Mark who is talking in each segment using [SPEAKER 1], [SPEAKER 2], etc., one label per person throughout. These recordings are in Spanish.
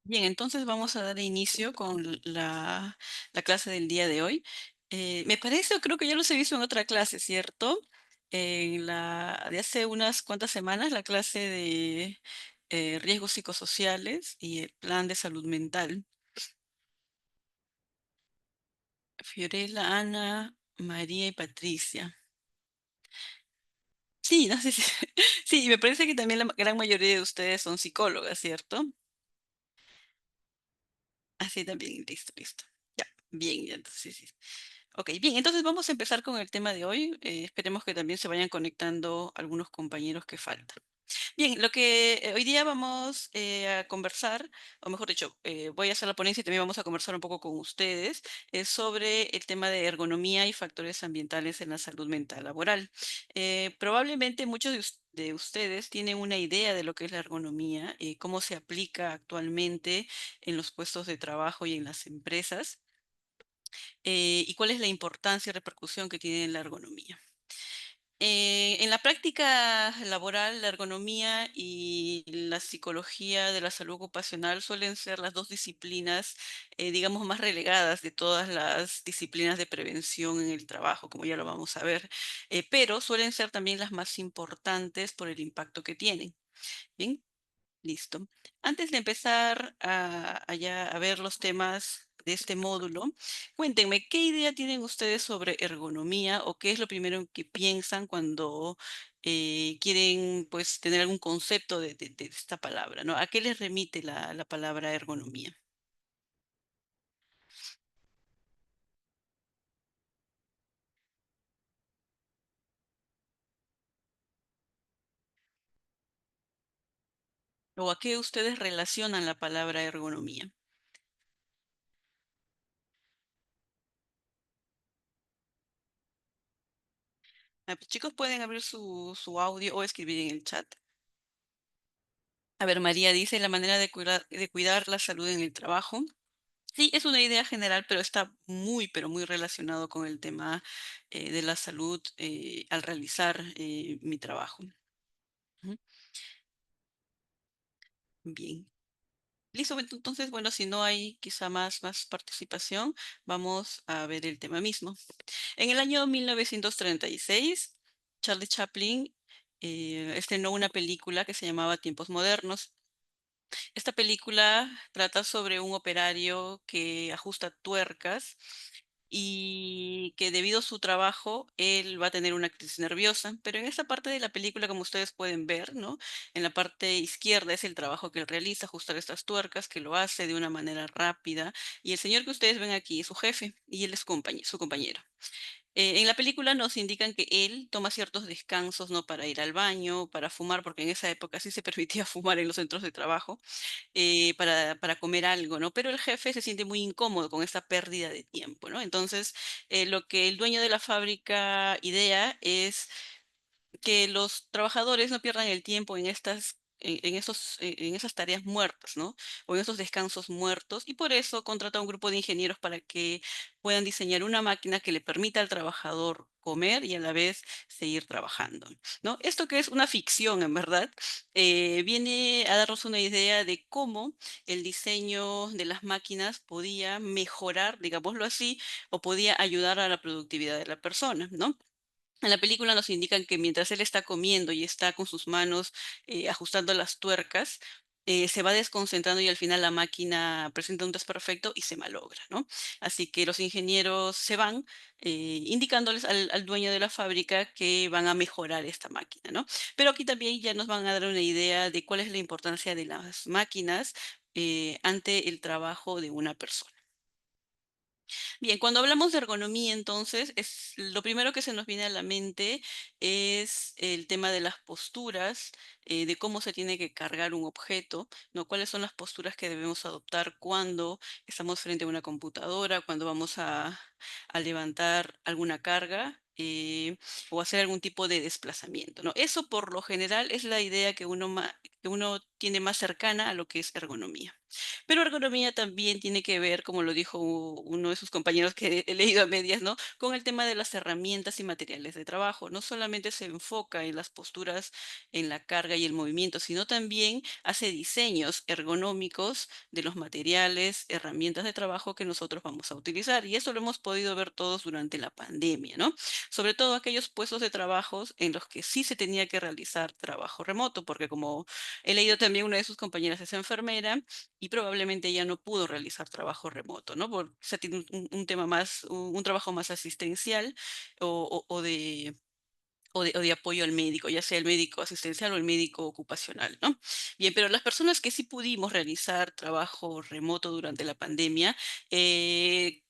[SPEAKER 1] Bien, entonces vamos a dar inicio con la clase del día de hoy. Me parece, o creo que ya los he visto en otra clase, ¿cierto? En la de hace unas cuantas semanas, la clase de riesgos psicosociales y el plan de salud mental. Fiorella, Ana, María y Patricia. Sí, no sé si. Sí, y me parece que también la gran mayoría de ustedes son psicólogas, ¿cierto? Así también, listo, listo. Ya, bien, ya, entonces sí. Ok, bien, entonces vamos a empezar con el tema de hoy. Esperemos que también se vayan conectando algunos compañeros que faltan. Bien, lo que hoy día vamos a conversar, o mejor dicho, voy a hacer la ponencia y también vamos a conversar un poco con ustedes, es sobre el tema de ergonomía y factores ambientales en la salud mental laboral. Probablemente muchos de ustedes tienen una idea de lo que es la ergonomía, cómo se aplica actualmente en los puestos de trabajo y en las empresas, y cuál es la importancia y repercusión que tiene la ergonomía. En la práctica laboral, la ergonomía y la psicología de la salud ocupacional suelen ser las dos disciplinas, digamos, más relegadas de todas las disciplinas de prevención en el trabajo, como ya lo vamos a ver, pero suelen ser también las más importantes por el impacto que tienen. Bien, listo. Antes de empezar a ver los temas de este módulo, cuéntenme, ¿qué idea tienen ustedes sobre ergonomía o qué es lo primero que piensan cuando quieren, pues, tener algún concepto de esta palabra, ¿no? ¿A qué les remite la palabra ergonomía? ¿O a qué ustedes relacionan la palabra ergonomía? Pues, chicos, pueden abrir su audio o escribir en el chat. A ver, María dice la manera de cuidar la salud en el trabajo. Sí, es una idea general, pero está muy, pero muy relacionado con el tema de la salud al realizar mi trabajo. Ujú. Bien. Listo, entonces, bueno, si no hay quizá más participación, vamos a ver el tema mismo. En el año 1936, Charlie Chaplin estrenó una película que se llamaba Tiempos Modernos. Esta película trata sobre un operario que ajusta tuercas y que debido a su trabajo él va a tener una crisis nerviosa, pero en esa parte de la película, como ustedes pueden ver, ¿no? En la parte izquierda es el trabajo que él realiza, ajustar estas tuercas, que lo hace de una manera rápida, y el señor que ustedes ven aquí es su jefe y él es su compañero. En la película nos indican que él toma ciertos descansos, ¿no? Para ir al baño, para fumar, porque en esa época sí se permitía fumar en los centros de trabajo, para comer algo, ¿no? Pero el jefe se siente muy incómodo con esta pérdida de tiempo, ¿no? Entonces, lo que el dueño de la fábrica idea es que los trabajadores no pierdan el tiempo en esas tareas muertas, ¿no? O en esos descansos muertos, y por eso contrata a un grupo de ingenieros para que puedan diseñar una máquina que le permita al trabajador comer y a la vez seguir trabajando, ¿no? Esto que es una ficción, en verdad, viene a darnos una idea de cómo el diseño de las máquinas podía mejorar, digámoslo así, o podía ayudar a la productividad de la persona, ¿no? En la película nos indican que mientras él está comiendo y está con sus manos ajustando las tuercas, se va desconcentrando y al final la máquina presenta un desperfecto y se malogra, ¿no? Así que los ingenieros se van indicándoles al dueño de la fábrica que van a mejorar esta máquina, ¿no? Pero aquí también ya nos van a dar una idea de cuál es la importancia de las máquinas ante el trabajo de una persona. Bien, cuando hablamos de ergonomía, entonces, es lo primero que se nos viene a la mente es el tema de las posturas, de cómo se tiene que cargar un objeto, ¿no? Cuáles son las posturas que debemos adoptar cuando estamos frente a una computadora, cuando vamos a levantar alguna carga. O hacer algún tipo de desplazamiento, ¿no? Eso por lo general es la idea que uno tiene más cercana a lo que es ergonomía. Pero ergonomía también tiene que ver, como lo dijo uno de sus compañeros que he leído a medias, ¿no? Con el tema de las herramientas y materiales de trabajo. No solamente se enfoca en las posturas, en la carga y el movimiento, sino también hace diseños ergonómicos de los materiales, herramientas de trabajo que nosotros vamos a utilizar. Y eso lo hemos podido ver todos durante la pandemia, ¿no? Sobre todo aquellos puestos de trabajo en los que sí se tenía que realizar trabajo remoto, porque como he leído también, una de sus compañeras es enfermera y probablemente ella no pudo realizar trabajo remoto, ¿no? Por, o sea, tiene un tema más, un trabajo más asistencial o de o de apoyo al médico, ya sea el médico asistencial o el médico ocupacional, ¿no? Bien, pero las personas que sí pudimos realizar trabajo remoto durante la pandemia, eh,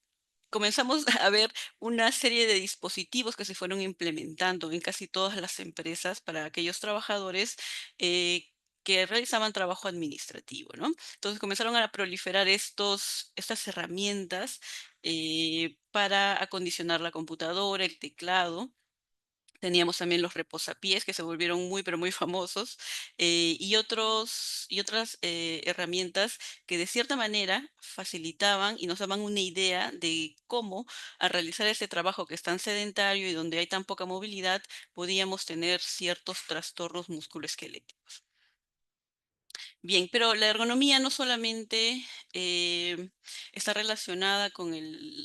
[SPEAKER 1] comenzamos a ver una serie de dispositivos que se fueron implementando en casi todas las empresas para aquellos trabajadores que realizaban trabajo administrativo, ¿no? Entonces comenzaron a proliferar estas herramientas para acondicionar la computadora, el teclado. Teníamos también los reposapiés que se volvieron muy, pero muy famosos, y otras herramientas que de cierta manera facilitaban y nos daban una idea de cómo, al realizar ese trabajo que es tan sedentario y donde hay tan poca movilidad, podíamos tener ciertos trastornos musculoesqueléticos. Bien, pero la ergonomía no solamente está relacionada con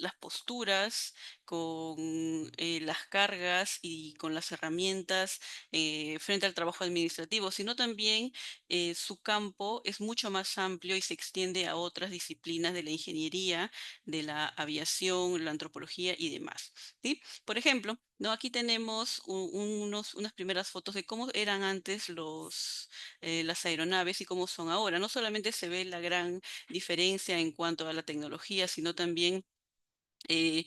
[SPEAKER 1] las posturas, con las cargas y con las herramientas frente al trabajo administrativo, sino también su campo es mucho más amplio y se extiende a otras disciplinas de la ingeniería, de la aviación, la antropología y demás. ¿Sí? Por ejemplo, ¿no? Aquí tenemos unas primeras fotos de cómo eran antes las aeronaves y cómo son ahora. No solamente se ve la gran diferencia en cuanto a la tecnología, sino también eh,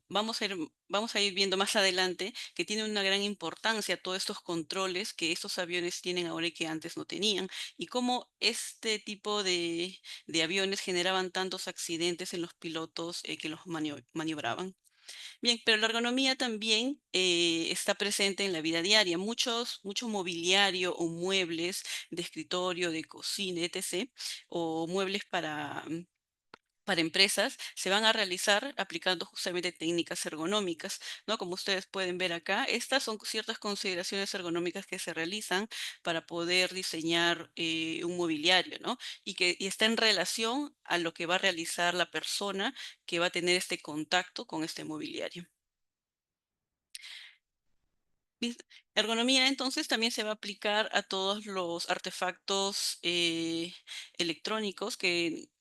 [SPEAKER 1] vamos a ir viendo más adelante que tiene una gran importancia todos estos controles que estos aviones tienen ahora y que antes no tenían, y cómo este tipo de aviones generaban tantos accidentes en los pilotos que los maniobraban. Bien, pero la ergonomía también está presente en la vida diaria. Mucho mobiliario o muebles de escritorio, de cocina, etc., o muebles para empresas se van a realizar aplicando justamente técnicas ergonómicas, ¿no? Como ustedes pueden ver acá, estas son ciertas consideraciones ergonómicas que se realizan para poder diseñar un mobiliario, ¿no? Y está en relación a lo que va a realizar la persona que va a tener este contacto con este mobiliario. Mis Ergonomía, entonces, también se va a aplicar a todos los artefactos electrónicos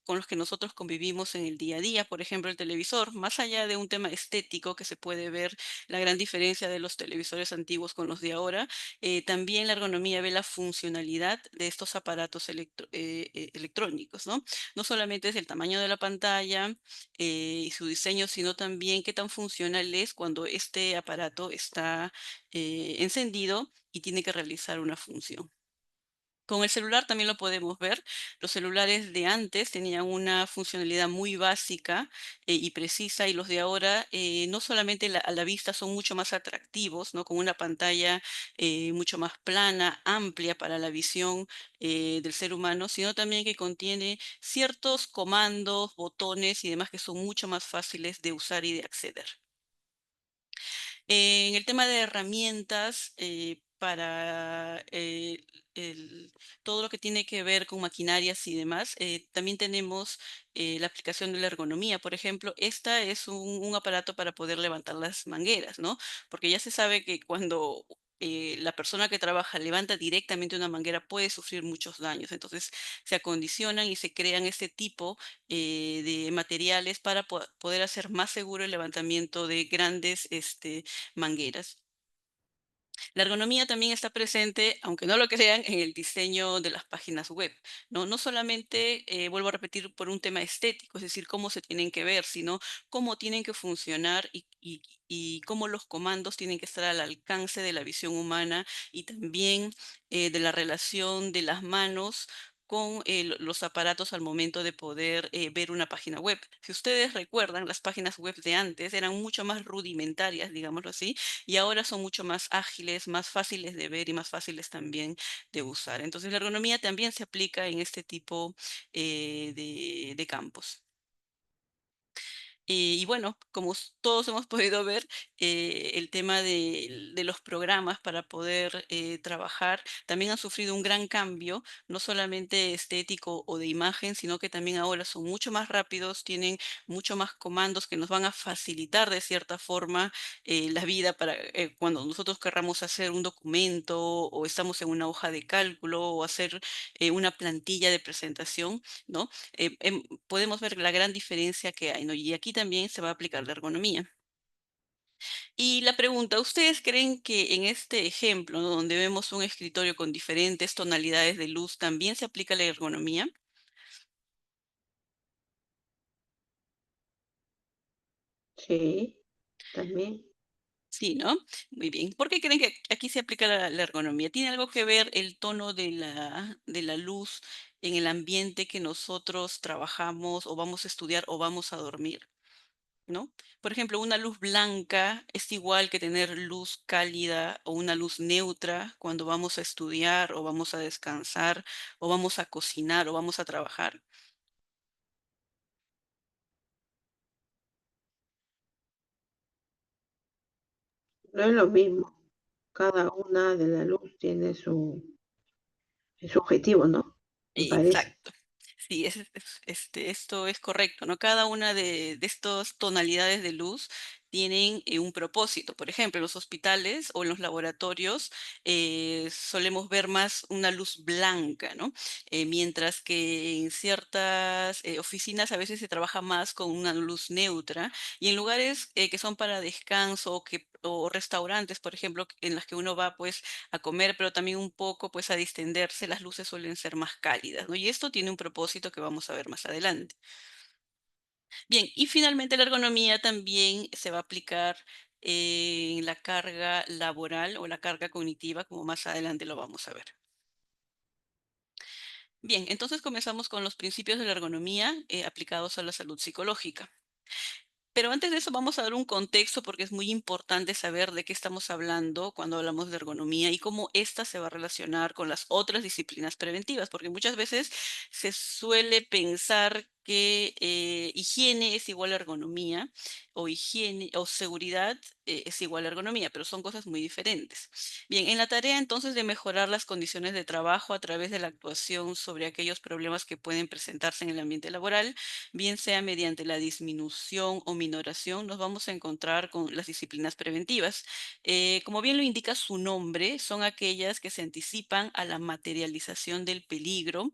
[SPEAKER 1] con los que nosotros convivimos en el día a día. Por ejemplo, el televisor, más allá de un tema estético que se puede ver la gran diferencia de los televisores antiguos con los de ahora, también la ergonomía ve la funcionalidad de estos aparatos electrónicos, ¿no? No solamente es el tamaño de la pantalla y su diseño, sino también qué tan funcional es cuando este aparato está encendido y tiene que realizar una función. Con el celular también lo podemos ver. Los celulares de antes tenían una funcionalidad muy básica y precisa, y los de ahora no solamente a la vista son mucho más atractivos, ¿no? Con una pantalla mucho más plana, amplia para la visión del ser humano, sino también que contiene ciertos comandos, botones y demás que son mucho más fáciles de usar y de acceder. En el tema de herramientas, para todo lo que tiene que ver con maquinarias y demás, también tenemos la aplicación de la ergonomía. Por ejemplo, esta es un aparato para poder levantar las mangueras, ¿no? Porque ya se sabe que cuando la persona que trabaja levanta directamente una manguera puede sufrir muchos daños. Entonces se acondicionan y se crean este tipo de materiales para poder hacer más seguro el levantamiento de grandes mangueras. La ergonomía también está presente, aunque no lo crean, en el diseño de las páginas web, ¿no? No solamente, vuelvo a repetir, por un tema estético, es decir, cómo se tienen que ver, sino cómo tienen que funcionar y cómo los comandos tienen que estar al alcance de la visión humana y también de la relación de las manos con los aparatos al momento de poder ver una página web. Si ustedes recuerdan, las páginas web de antes eran mucho más rudimentarias, digámoslo así, y ahora son mucho más ágiles, más fáciles de ver y más fáciles también de usar. Entonces, la ergonomía también se aplica en este tipo de campos. Y bueno, como todos hemos podido ver, el tema de los programas para poder trabajar también han sufrido un gran cambio, no solamente estético o de imagen, sino que también ahora son mucho más rápidos, tienen mucho más comandos que nos van a facilitar de cierta forma la vida para cuando nosotros querramos hacer un documento o estamos en una hoja de cálculo o hacer una plantilla de presentación, ¿no? Podemos ver la gran diferencia que hay, ¿no? Y aquí también se va a aplicar la ergonomía. Y la pregunta, ¿ustedes creen que en este ejemplo, ¿no? Donde vemos un escritorio con diferentes tonalidades de luz, también se aplica la ergonomía?
[SPEAKER 2] Sí, también.
[SPEAKER 1] Sí, ¿no? Muy bien. ¿Por qué creen que aquí se aplica la ergonomía? ¿Tiene algo que ver el tono de la luz en el ambiente que nosotros trabajamos o vamos a estudiar o vamos a dormir? ¿No? Por ejemplo, una luz blanca es igual que tener luz cálida o una luz neutra cuando vamos a estudiar o vamos a descansar o vamos a cocinar o vamos a trabajar.
[SPEAKER 2] No es lo mismo. Cada una de la luz tiene su objetivo, ¿no? Me parece.
[SPEAKER 1] Exacto. Sí, esto es correcto, ¿no? Cada una de estas tonalidades de luz tienen un propósito. Por ejemplo, en los hospitales o en los laboratorios solemos ver más una luz blanca, ¿no? Mientras que en ciertas oficinas a veces se trabaja más con una luz neutra y en lugares que son para descanso o restaurantes, por ejemplo, en las que uno va pues a comer, pero también un poco pues a distenderse, las luces suelen ser más cálidas, ¿no? Y esto tiene un propósito que vamos a ver más adelante. Bien, y finalmente la ergonomía también se va a aplicar en la carga laboral o la carga cognitiva, como más adelante lo vamos a ver. Bien, entonces comenzamos con los principios de la ergonomía aplicados a la salud psicológica. Pero antes de eso vamos a dar un contexto porque es muy importante saber de qué estamos hablando cuando hablamos de ergonomía y cómo ésta se va a relacionar con las otras disciplinas preventivas, porque muchas veces se suele pensar que higiene es igual a ergonomía o higiene o seguridad es igual a ergonomía, pero son cosas muy diferentes. Bien, en la tarea entonces de mejorar las condiciones de trabajo a través de la actuación sobre aquellos problemas que pueden presentarse en el ambiente laboral, bien sea mediante la disminución o minoración, nos vamos a encontrar con las disciplinas preventivas. Como bien lo indica su nombre, son aquellas que se anticipan a la materialización del peligro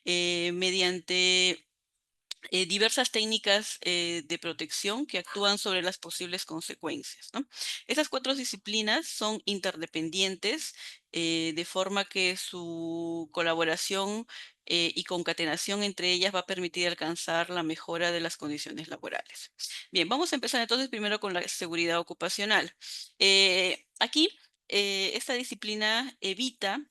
[SPEAKER 1] mediante diversas técnicas de protección que actúan sobre las posibles consecuencias, ¿no? Estas cuatro disciplinas son interdependientes, de forma que su colaboración y concatenación entre ellas va a permitir alcanzar la mejora de las condiciones laborales. Bien, vamos a empezar entonces primero con la seguridad ocupacional. Aquí, esta disciplina evita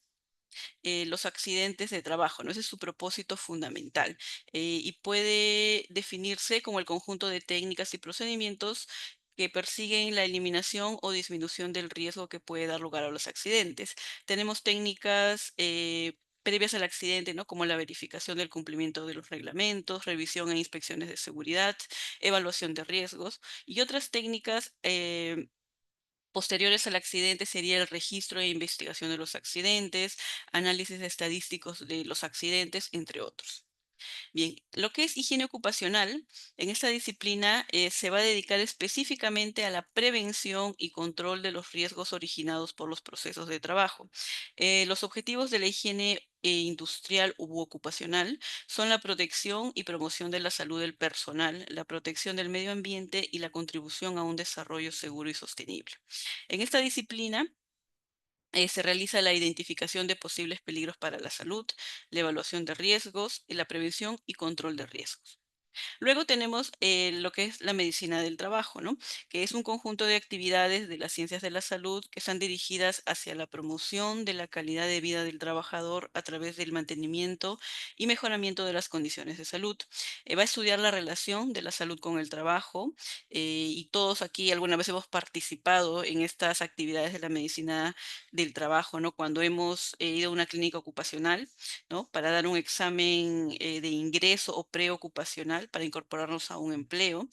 [SPEAKER 1] los accidentes de trabajo, ¿no? Ese es su propósito fundamental. Y puede definirse como el conjunto de técnicas y procedimientos que persiguen la eliminación o disminución del riesgo que puede dar lugar a los accidentes. Tenemos técnicas previas al accidente, ¿no? Como la verificación del cumplimiento de los reglamentos, revisión e inspecciones de seguridad, evaluación de riesgos y otras técnicas posteriores al accidente sería el registro e investigación de los accidentes, análisis estadísticos de los accidentes, entre otros. Bien, lo que es higiene ocupacional, en esta disciplina se va a dedicar específicamente a la prevención y control de los riesgos originados por los procesos de trabajo. Los objetivos de la higiene industrial u ocupacional son la protección y promoción de la salud del personal, la protección del medio ambiente y la contribución a un desarrollo seguro y sostenible. En esta disciplina, se realiza la identificación de posibles peligros para la salud, la evaluación de riesgos y la prevención y control de riesgos. Luego tenemos lo que es la medicina del trabajo, ¿no? Que es un conjunto de actividades de las ciencias de la salud que están dirigidas hacia la promoción de la calidad de vida del trabajador a través del mantenimiento y mejoramiento de las condiciones de salud. Va a estudiar la relación de la salud con el trabajo y todos aquí alguna vez hemos participado en estas actividades de la medicina del trabajo, ¿no? Cuando hemos ido a una clínica ocupacional, ¿no? Para dar un examen de ingreso o preocupacional para incorporarnos a un empleo.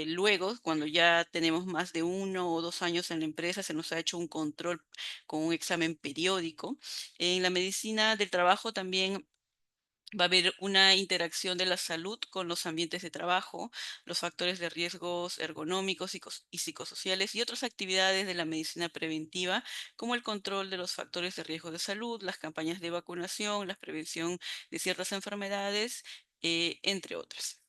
[SPEAKER 1] Luego, cuando ya tenemos más de 1 o 2 años en la empresa, se nos ha hecho un control con un examen periódico. En la medicina del trabajo también va a haber una interacción de la salud con los ambientes de trabajo, los factores de riesgos ergonómicos y psicosociales y otras actividades de la medicina preventiva, como el control de los factores de riesgo de salud, las campañas de vacunación, la prevención de ciertas enfermedades, entre otras.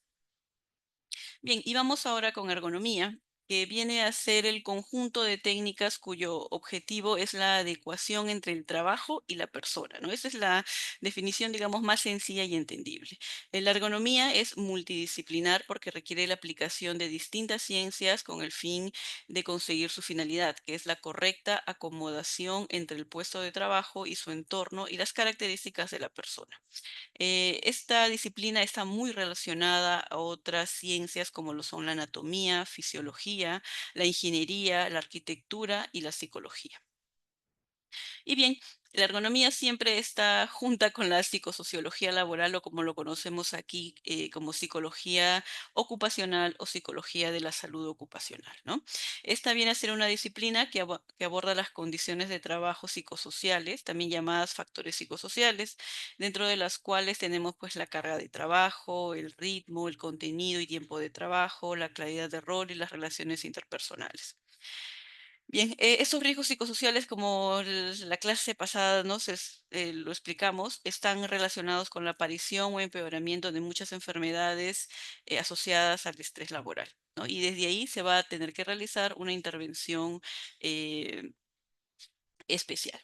[SPEAKER 1] Bien, y vamos ahora con ergonomía, que viene a ser el conjunto de técnicas cuyo objetivo es la adecuación entre el trabajo y la persona, ¿no? Esa es la definición, digamos, más sencilla y entendible. La ergonomía es multidisciplinar porque requiere la aplicación de distintas ciencias con el fin de conseguir su finalidad, que es la correcta acomodación entre el puesto de trabajo y su entorno y las características de la persona. Esta disciplina está muy relacionada a otras ciencias como lo son la anatomía, fisiología, la ingeniería, la arquitectura y la psicología. Y bien, la ergonomía siempre está junta con la psicosociología laboral o como lo conocemos aquí como psicología ocupacional o psicología de la salud ocupacional, ¿no? Esta viene a ser una disciplina que aborda las condiciones de trabajo psicosociales, también llamadas factores psicosociales, dentro de las cuales tenemos pues la carga de trabajo, el ritmo, el contenido y tiempo de trabajo, la claridad de rol y las relaciones interpersonales. Bien, estos riesgos psicosociales, como la clase pasada lo explicamos, están relacionados con la aparición o empeoramiento de muchas enfermedades asociadas al estrés laboral, ¿no? Y desde ahí se va a tener que realizar una intervención eh, especial.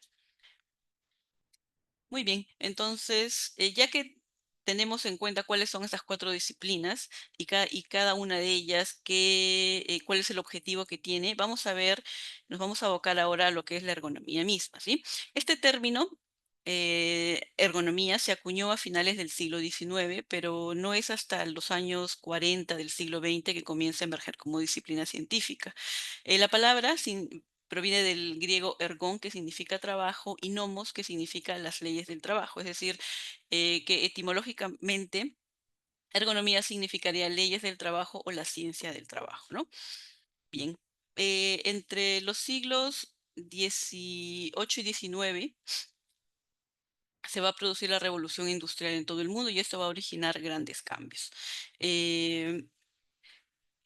[SPEAKER 1] Muy bien, entonces, ya que tenemos en cuenta cuáles son estas 4 disciplinas y cada una de ellas, cuál es el objetivo que tiene, nos vamos a abocar ahora a lo que es la ergonomía misma, ¿sí? Este término, ergonomía, se acuñó a finales del siglo XIX, pero no es hasta los años 40 del siglo XX que comienza a emerger como disciplina científica. La palabra proviene del griego ergon, que significa trabajo, y nomos, que significa las leyes del trabajo. Es decir, que etimológicamente ergonomía significaría leyes del trabajo o la ciencia del trabajo, ¿no? Bien, entre los siglos XVIII y XIX se va a producir la revolución industrial en todo el mundo y esto va a originar grandes cambios. Eh,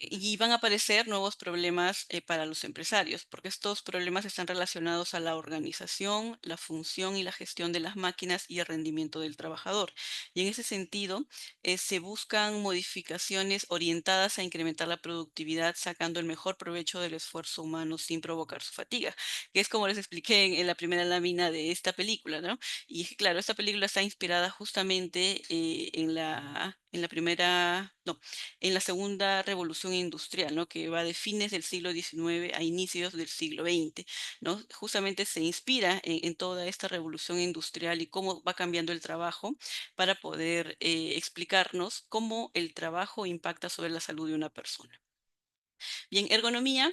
[SPEAKER 1] y van a aparecer nuevos problemas para los empresarios, porque estos problemas están relacionados a la organización, la función y la gestión de las máquinas y el rendimiento del trabajador. Y en ese sentido, se buscan modificaciones orientadas a incrementar la productividad, sacando el mejor provecho del esfuerzo humano sin provocar su fatiga, que es como les expliqué en la primera lámina de esta película, ¿no? Y es que, claro, esta película está inspirada justamente en la primera, no, en la segunda revolución industrial, ¿no? Que va de fines del siglo XIX a inicios del siglo XX, ¿no? Justamente se inspira en toda esta revolución industrial y cómo va cambiando el trabajo para poder explicarnos cómo el trabajo impacta sobre la salud de una persona. Bien, ergonomía,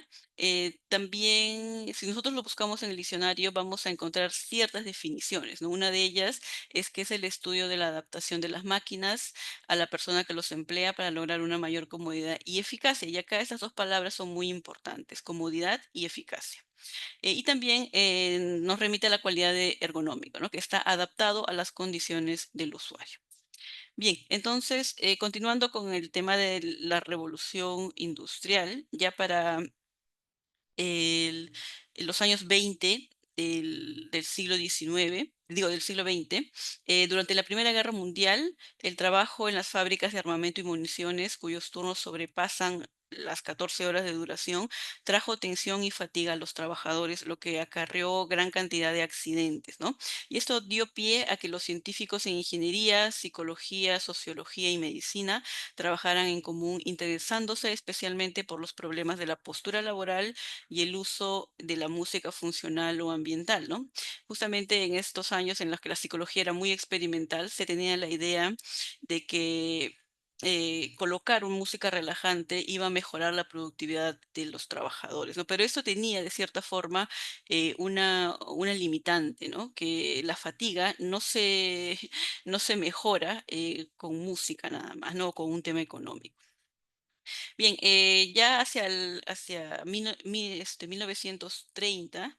[SPEAKER 1] también, si nosotros lo buscamos en el diccionario, vamos a encontrar ciertas definiciones, ¿no? Una de ellas es que es el estudio de la adaptación de las máquinas a la persona que los emplea para lograr una mayor comodidad y eficacia. Y acá estas dos palabras son muy importantes, comodidad y eficacia. Y también nos remite a la cualidad de ergonómico, ¿no? Que está adaptado a las condiciones del usuario. Bien, entonces, continuando con el tema de la revolución industrial, ya para el- en los años 20 del siglo XIX, digo del siglo XX, durante la Primera Guerra Mundial, el trabajo en las fábricas de armamento y municiones, cuyos turnos sobrepasan las 14 horas de duración, trajo tensión y fatiga a los trabajadores, lo que acarreó gran cantidad de accidentes, ¿no? Y esto dio pie a que los científicos en ingeniería, psicología, sociología y medicina trabajaran en común, interesándose especialmente por los problemas de la postura laboral y el uso de la música funcional o ambiental, ¿no? Justamente en estos años en los que la psicología era muy experimental, se tenía la idea de que colocar una música relajante iba a mejorar la productividad de los trabajadores, ¿no? Pero esto tenía, de cierta forma, una limitante, ¿no? Que la fatiga no se mejora con música nada más, ¿no? Con un tema económico. Bien, ya hacia 1930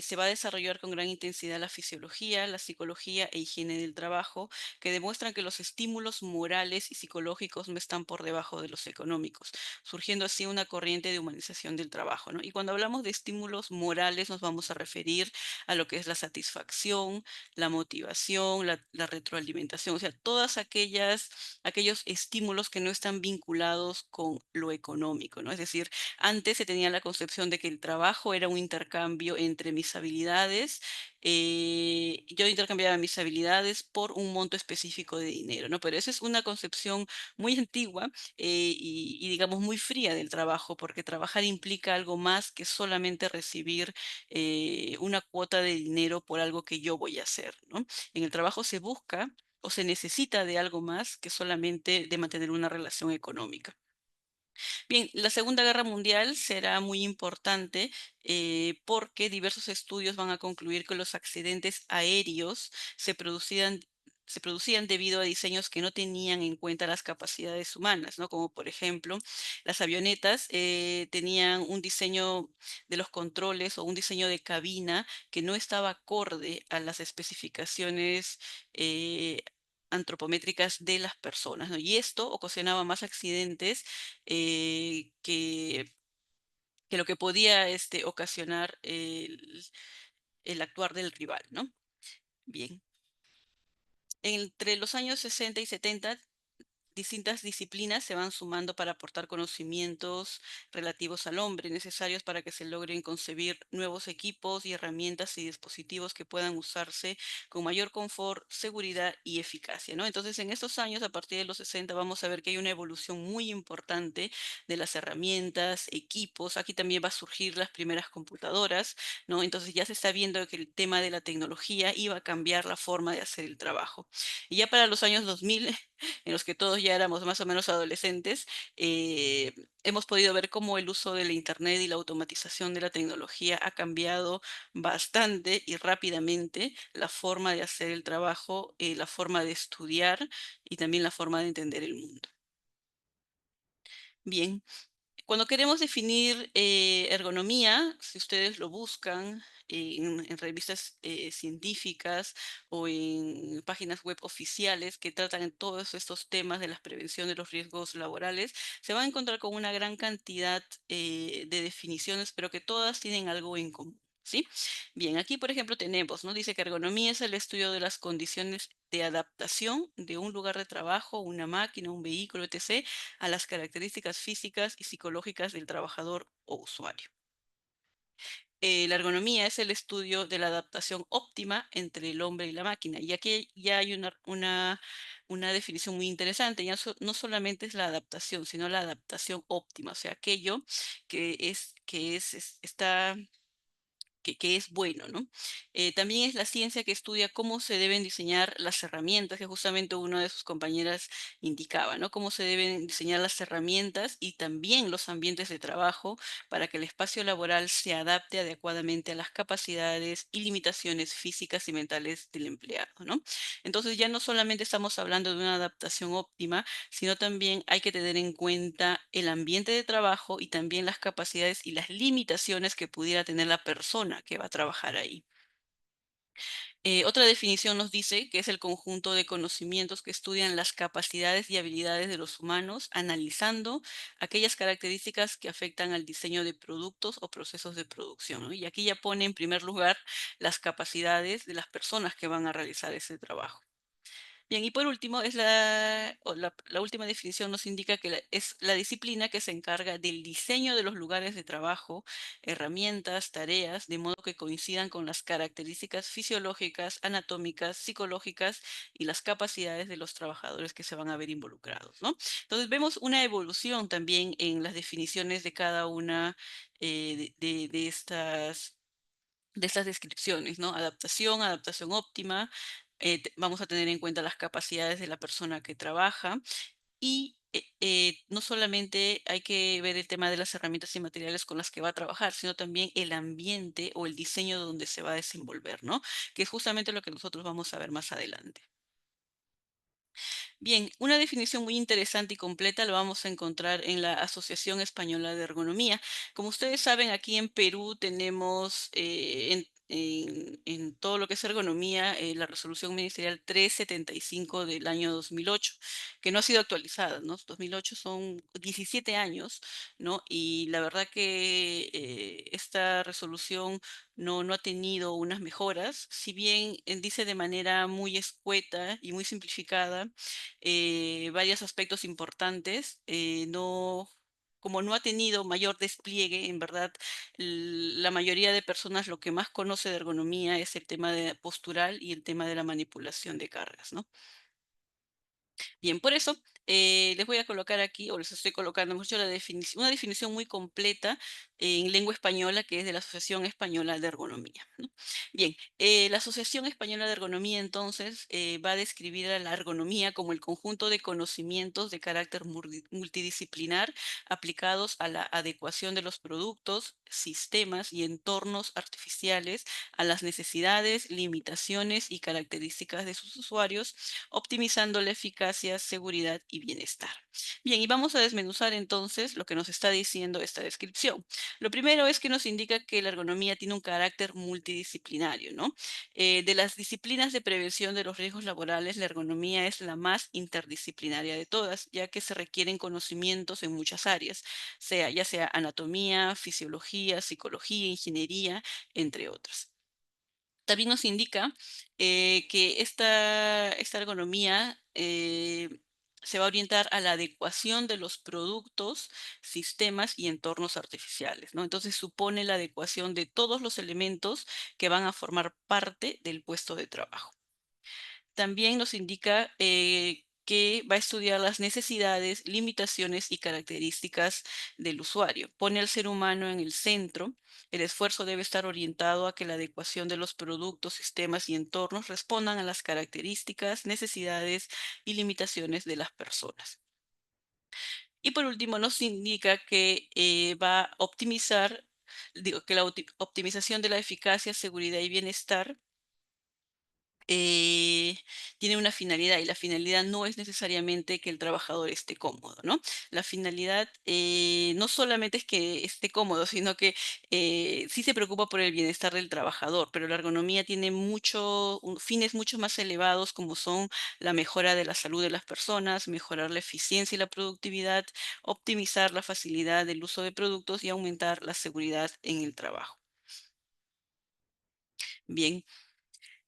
[SPEAKER 1] se va a desarrollar con gran intensidad la fisiología, la psicología e higiene del trabajo, que demuestran que los estímulos morales y psicológicos no están por debajo de los económicos, surgiendo así una corriente de humanización del trabajo, ¿no? Y cuando hablamos de estímulos morales nos vamos a referir a lo que es la satisfacción, la motivación, la retroalimentación, o sea, todas aquellos estímulos que no están vinculados con lo económico, ¿no? Es decir, antes se tenía la concepción de que el trabajo era un intercambio entre mis habilidades, yo intercambiaba mis habilidades por un monto específico de dinero, ¿no? Pero esa es una concepción muy antigua y digamos muy fría del trabajo, porque trabajar implica algo más que solamente recibir una cuota de dinero por algo que yo voy a hacer, ¿no? En el trabajo se busca o se necesita de algo más que solamente de mantener una relación económica. Bien, la Segunda Guerra Mundial será muy importante porque diversos estudios van a concluir que los accidentes aéreos se producían debido a diseños que no tenían en cuenta las capacidades humanas, ¿no? Como por ejemplo, las avionetas tenían un diseño de los controles o un diseño de cabina que no estaba acorde a las especificaciones eh, antropométricas de las personas, ¿no? Y esto ocasionaba más accidentes que lo que podía ocasionar el actuar del rival, ¿no? Bien. Entre los años 60 y 70 distintas disciplinas se van sumando para aportar conocimientos relativos al hombre, necesarios para que se logren concebir nuevos equipos y herramientas y dispositivos que puedan usarse con mayor confort, seguridad y eficacia, ¿no? Entonces, en estos años, a partir de los 60, vamos a ver que hay una evolución muy importante de las herramientas, equipos. Aquí también va a surgir las primeras computadoras, ¿no? Entonces ya se está viendo que el tema de la tecnología iba a cambiar la forma de hacer el trabajo. Y ya para los años 2000 en los que todos ya éramos más o menos adolescentes, hemos podido ver cómo el uso de la Internet y la automatización de la tecnología ha cambiado bastante y rápidamente la forma de hacer el trabajo, la forma de estudiar y también la forma de entender el mundo. Bien, cuando queremos definir ergonomía, si ustedes lo buscan en revistas científicas o en páginas web oficiales que tratan todos estos temas de la prevención de los riesgos laborales, se van a encontrar con una gran cantidad de definiciones, pero que todas tienen algo en común. ¿Sí? Bien, aquí por ejemplo tenemos, ¿no? Dice que ergonomía es el estudio de las condiciones de adaptación de un lugar de trabajo, una máquina, un vehículo, etc., a las características físicas y psicológicas del trabajador o usuario. La ergonomía es el estudio de la adaptación óptima entre el hombre y la máquina. Y aquí ya hay una definición muy interesante. Ya no solamente es la adaptación, sino la adaptación óptima, o sea, aquello está que es bueno, ¿no? También es la ciencia que estudia cómo se deben diseñar las herramientas, que justamente una de sus compañeras indicaba, ¿no? Cómo se deben diseñar las herramientas y también los ambientes de trabajo para que el espacio laboral se adapte adecuadamente a las capacidades y limitaciones físicas y mentales del empleado, ¿no? Entonces ya no solamente estamos hablando de una adaptación óptima, sino también hay que tener en cuenta el ambiente de trabajo y también las capacidades y las limitaciones que pudiera tener la persona que va a trabajar ahí. Otra definición nos dice que es el conjunto de conocimientos que estudian las capacidades y habilidades de los humanos, analizando aquellas características que afectan al diseño de productos o procesos de producción, ¿no? Y aquí ya pone en primer lugar las capacidades de las personas que van a realizar ese trabajo. Bien, y por último, la última definición nos indica que es la disciplina que se encarga del diseño de los lugares de trabajo, herramientas, tareas, de modo que coincidan con las características fisiológicas, anatómicas, psicológicas y las capacidades de los trabajadores que se van a ver involucrados, ¿no? Entonces vemos una evolución también en las definiciones de cada una de estas descripciones, ¿no? Adaptación, adaptación óptima, vamos a tener en cuenta las capacidades de la persona que trabaja y no solamente hay que ver el tema de las herramientas y materiales con las que va a trabajar, sino también el ambiente o el diseño donde se va a desenvolver, ¿no? Que es justamente lo que nosotros vamos a ver más adelante. Bien, una definición muy interesante y completa la vamos a encontrar en la Asociación Española de Ergonomía. Como ustedes saben, aquí en Perú tenemos en todo lo que es ergonomía la resolución ministerial 375 del año 2008, que no ha sido actualizada, ¿no? 2008 son 17 años, ¿no? Y la verdad que esta resolución no ha tenido unas mejoras, si bien dice de manera muy escueta y muy simplificada varios aspectos importantes. Como no ha tenido mayor despliegue, en verdad, la mayoría de personas lo que más conoce de ergonomía es el tema de postural y el tema de la manipulación de cargas, ¿no? Bien, por eso les voy a colocar aquí, o les estoy colocando, mejor dicho, una definición muy completa en lengua española, que es de la Asociación Española de Ergonomía, ¿no? Bien, la Asociación Española de Ergonomía, entonces, va a describir a la ergonomía como el conjunto de conocimientos de carácter multidisciplinar aplicados a la adecuación de los productos, sistemas y entornos artificiales a las necesidades, limitaciones y características de sus usuarios, optimizando la eficacia, seguridad y bienestar. Bien, y vamos a desmenuzar entonces lo que nos está diciendo esta descripción. Lo primero es que nos indica que la ergonomía tiene un carácter multidisciplinario, ¿no? De las disciplinas de prevención de los riesgos laborales, la ergonomía es la más interdisciplinaria de todas, ya que se requieren conocimientos en muchas áreas, ya sea anatomía, fisiología, psicología, ingeniería, entre otras. También nos indica que esta ergonomía se va a orientar a la adecuación de los productos, sistemas y entornos artificiales, ¿no? Entonces supone la adecuación de todos los elementos que van a formar parte del puesto de trabajo. También nos indica que va a estudiar las necesidades, limitaciones y características del usuario. Pone al ser humano en el centro. El esfuerzo debe estar orientado a que la adecuación de los productos, sistemas y entornos respondan a las características, necesidades y limitaciones de las personas. Y por último, nos indica que va a optimizar, digo, que la optimización de la eficacia, seguridad y bienestar eh, tiene una finalidad y la finalidad no es necesariamente que el trabajador esté cómodo, ¿no? La finalidad no solamente es que esté cómodo, sino que sí se preocupa por el bienestar del trabajador, pero la ergonomía tiene fines mucho más elevados como son la mejora de la salud de las personas, mejorar la eficiencia y la productividad, optimizar la facilidad del uso de productos y aumentar la seguridad en el trabajo. Bien.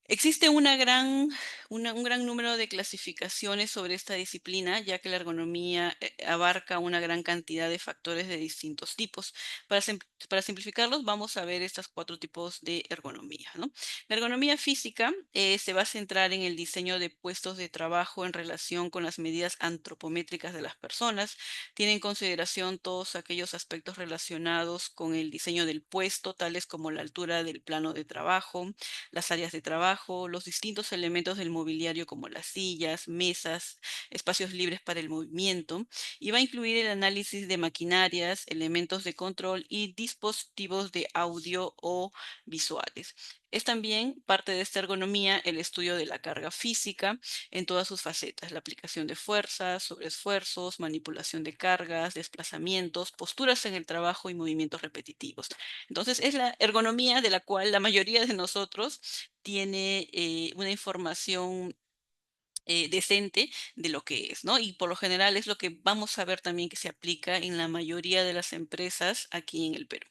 [SPEAKER 1] Existe un gran número de clasificaciones sobre esta disciplina, ya que la ergonomía abarca una gran cantidad de factores de distintos tipos. Para simplificarlos, vamos a ver estos cuatro tipos de ergonomía, ¿no? La ergonomía física se va a centrar en el diseño de puestos de trabajo en relación con las medidas antropométricas de las personas. Tiene en consideración todos aquellos aspectos relacionados con el diseño del puesto, tales como la altura del plano de trabajo, las áreas de trabajo, los distintos elementos del mobiliario como las sillas, mesas, espacios libres para el movimiento, y va a incluir el análisis de maquinarias, elementos de control y dispositivos de audio o visuales. Es también parte de esta ergonomía el estudio de la carga física en todas sus facetas, la aplicación de fuerzas, sobreesfuerzos, manipulación de cargas, desplazamientos, posturas en el trabajo y movimientos repetitivos. Entonces, es la ergonomía de la cual la mayoría de nosotros tiene una información decente de lo que es, ¿no? Y por lo general es lo que vamos a ver también que se aplica en la mayoría de las empresas aquí en el Perú.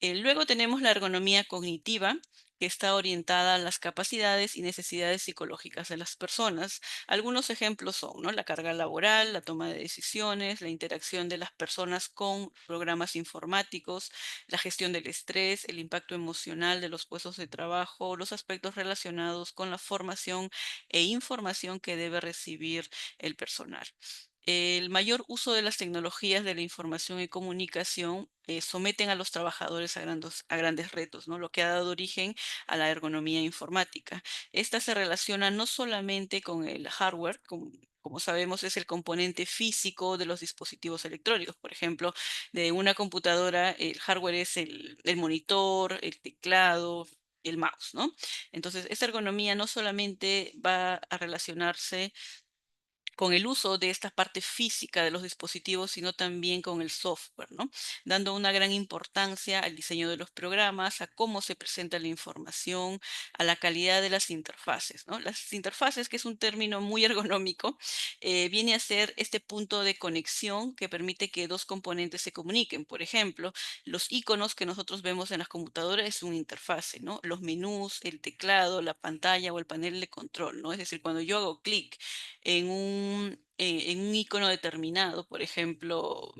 [SPEAKER 1] Luego tenemos la ergonomía cognitiva, que está orientada a las capacidades y necesidades psicológicas de las personas. Algunos ejemplos son, ¿no? La carga laboral, la toma de decisiones, la interacción de las personas con programas informáticos, la gestión del estrés, el impacto emocional de los puestos de trabajo, los aspectos relacionados con la formación e información que debe recibir el personal. El mayor uso de las tecnologías de la información y comunicación someten a los trabajadores a grandes retos, ¿no? Lo que ha dado origen a la ergonomía informática. Esta se relaciona no solamente con el hardware, como sabemos, es el componente físico de los dispositivos electrónicos. Por ejemplo, de una computadora, el hardware es el monitor, el teclado, el mouse, ¿no? Entonces, esta ergonomía no solamente va a relacionarse con el uso de esta parte física de los dispositivos, sino también con el software, ¿no? Dando una gran importancia al diseño de los programas, a cómo se presenta la información, a la calidad de las interfaces, ¿no? Las interfaces, que es un término muy ergonómico, viene a ser este punto de conexión que permite que dos componentes se comuniquen. Por ejemplo, los iconos que nosotros vemos en las computadoras es una interfase, ¿no? Los menús, el teclado, la pantalla o el panel de control, ¿no? Es decir, cuando yo hago clic en un icono determinado, por ejemplo,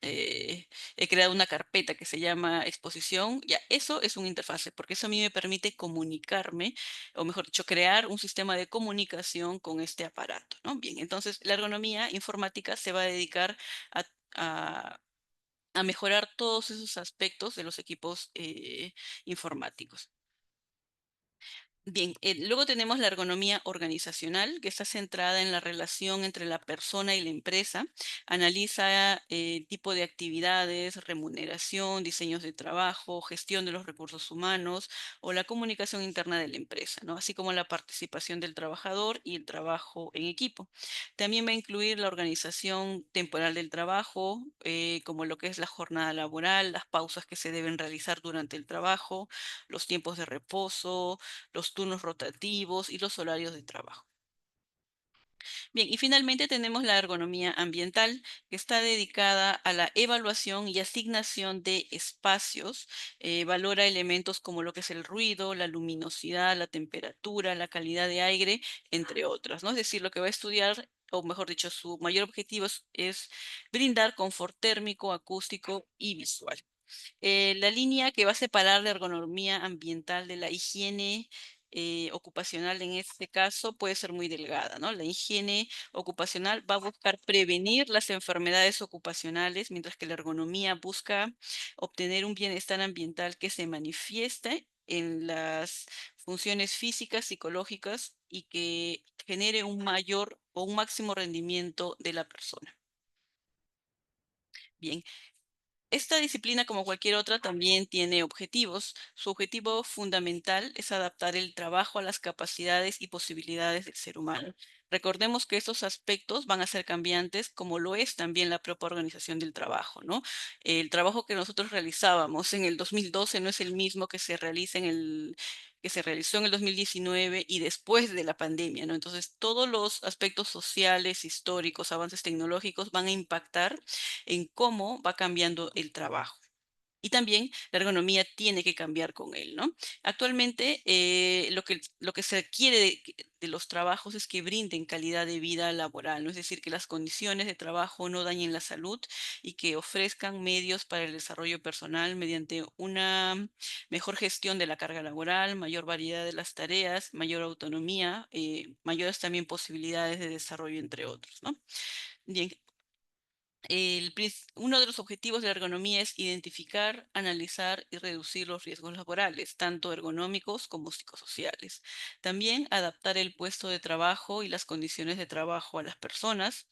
[SPEAKER 1] he creado una carpeta que se llama exposición, ya eso es una interfase, porque eso a mí me permite comunicarme, o mejor dicho, crear un sistema de comunicación con este aparato, ¿no? Bien, entonces la ergonomía informática se va a dedicar a, a- a mejorar todos esos aspectos de los equipos informáticos. Bien, luego tenemos la ergonomía organizacional, que está centrada en la relación entre la persona y la empresa. Analiza tipo de actividades, remuneración, diseños de trabajo, gestión de los recursos humanos o la comunicación interna de la empresa, ¿no? Así como la participación del trabajador y el trabajo en equipo. También va a incluir la organización temporal del trabajo, como lo que es la jornada laboral, las pausas que se deben realizar durante el trabajo, los tiempos de reposo, los turnos rotativos y los horarios de trabajo. Bien, y finalmente tenemos la ergonomía ambiental, que está dedicada a la evaluación y asignación de espacios. Valora elementos como lo que es el ruido, la luminosidad, la temperatura, la calidad de aire, entre otras, ¿no? Es decir, lo que va a estudiar, o mejor dicho, su mayor objetivo es brindar confort térmico, acústico y visual. La línea que va a separar la ergonomía ambiental de la higiene ocupacional en este caso puede ser muy delgada, ¿no? La higiene ocupacional va a buscar prevenir las enfermedades ocupacionales, mientras que la ergonomía busca obtener un bienestar ambiental que se manifieste en las funciones físicas, psicológicas y que genere un mayor o un máximo rendimiento de la persona. Bien, esta disciplina, como cualquier otra, también tiene objetivos. Su objetivo fundamental es adaptar el trabajo a las capacidades y posibilidades del ser humano. Recordemos que estos aspectos van a ser cambiantes, como lo es también la propia organización del trabajo, ¿no? El trabajo que nosotros realizábamos en el 2012 no es el mismo que se realiza que se realizó en el 2019 y después de la pandemia, ¿no? Entonces, todos los aspectos sociales, históricos, avances tecnológicos van a impactar en cómo va cambiando el trabajo. Y también la ergonomía tiene que cambiar con él, ¿no? Actualmente, lo que se requiere de los trabajos es que brinden calidad de vida laboral, ¿no? Es decir, que las condiciones de trabajo no dañen la salud y que ofrezcan medios para el desarrollo personal mediante una mejor gestión de la carga laboral, mayor variedad de las tareas, mayor autonomía, mayores también posibilidades de desarrollo, entre otros, ¿no? Bien, uno de los objetivos de la ergonomía es identificar, analizar y reducir los riesgos laborales, tanto ergonómicos como psicosociales. También adaptar el puesto de trabajo y las condiciones de trabajo a las personas,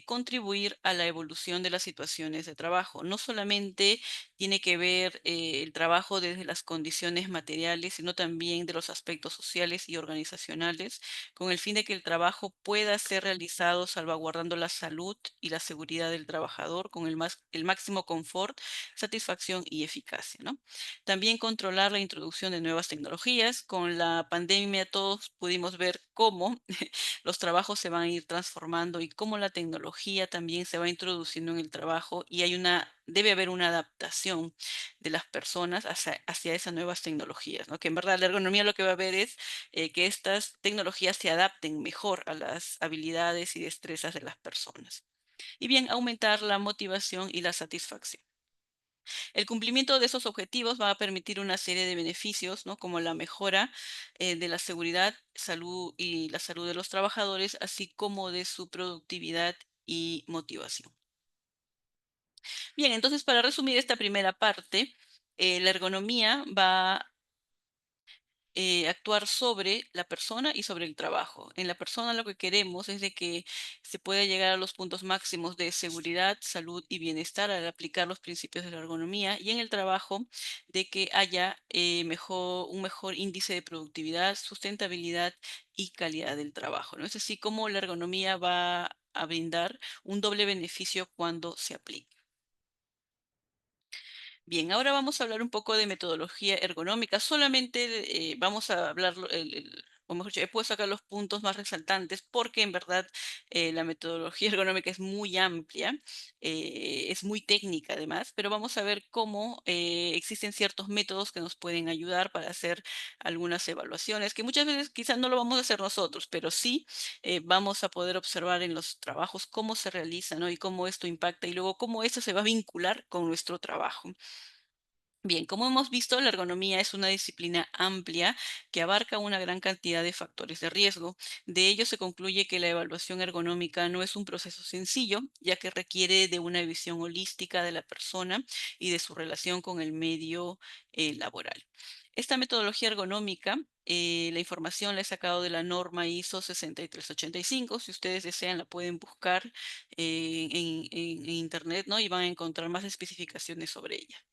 [SPEAKER 1] contribuir a la evolución de las situaciones de trabajo. No solamente tiene que ver el trabajo desde las condiciones materiales, sino también de los aspectos sociales y organizacionales con el fin de que el trabajo pueda ser realizado salvaguardando la salud y la seguridad del trabajador con el máximo confort, satisfacción y eficacia, ¿no? También controlar la introducción de nuevas tecnologías. Con la pandemia todos pudimos ver cómo los trabajos se van a ir transformando y cómo la tecnología también se va introduciendo en el trabajo y hay una debe haber una adaptación de las personas hacia esas nuevas tecnologías, ¿no? Que en verdad la ergonomía lo que va a ver es que estas tecnologías se adapten mejor a las habilidades y destrezas de las personas. Y bien, aumentar la motivación y la satisfacción. El cumplimiento de esos objetivos va a permitir una serie de beneficios, ¿no? Como la mejora de la seguridad, salud y la salud de los trabajadores, así como de su productividad y motivación. Bien, entonces para resumir esta primera parte, la ergonomía va actuar sobre la persona y sobre el trabajo. En la persona lo que queremos es de que se pueda llegar a los puntos máximos de seguridad, salud y bienestar al aplicar los principios de la ergonomía, y en el trabajo de que haya un mejor índice de productividad, sustentabilidad y calidad del trabajo, ¿no? Es así como la ergonomía va a brindar un doble beneficio cuando se aplica. Bien, ahora vamos a hablar un poco de metodología ergonómica. Solamente vamos a hablar, o mejor dicho, he puesto acá los puntos más resaltantes porque en verdad la metodología ergonómica es muy amplia, es muy técnica además, pero vamos a ver cómo existen ciertos métodos que nos pueden ayudar para hacer algunas evaluaciones, que muchas veces quizás no lo vamos a hacer nosotros, pero sí vamos a poder observar en los trabajos cómo se realiza, ¿no? Y cómo esto impacta y luego cómo esto se va a vincular con nuestro trabajo. Bien, como hemos visto, la ergonomía es una disciplina amplia que abarca una gran cantidad de factores de riesgo. De ello se concluye que la evaluación ergonómica no es un proceso sencillo, ya que requiere de una visión holística de la persona y de su relación con el medio laboral. Esta metodología ergonómica, la información la he sacado de la norma ISO 6385. Si ustedes desean, la pueden buscar en internet, ¿no? Y van a encontrar más especificaciones sobre ella.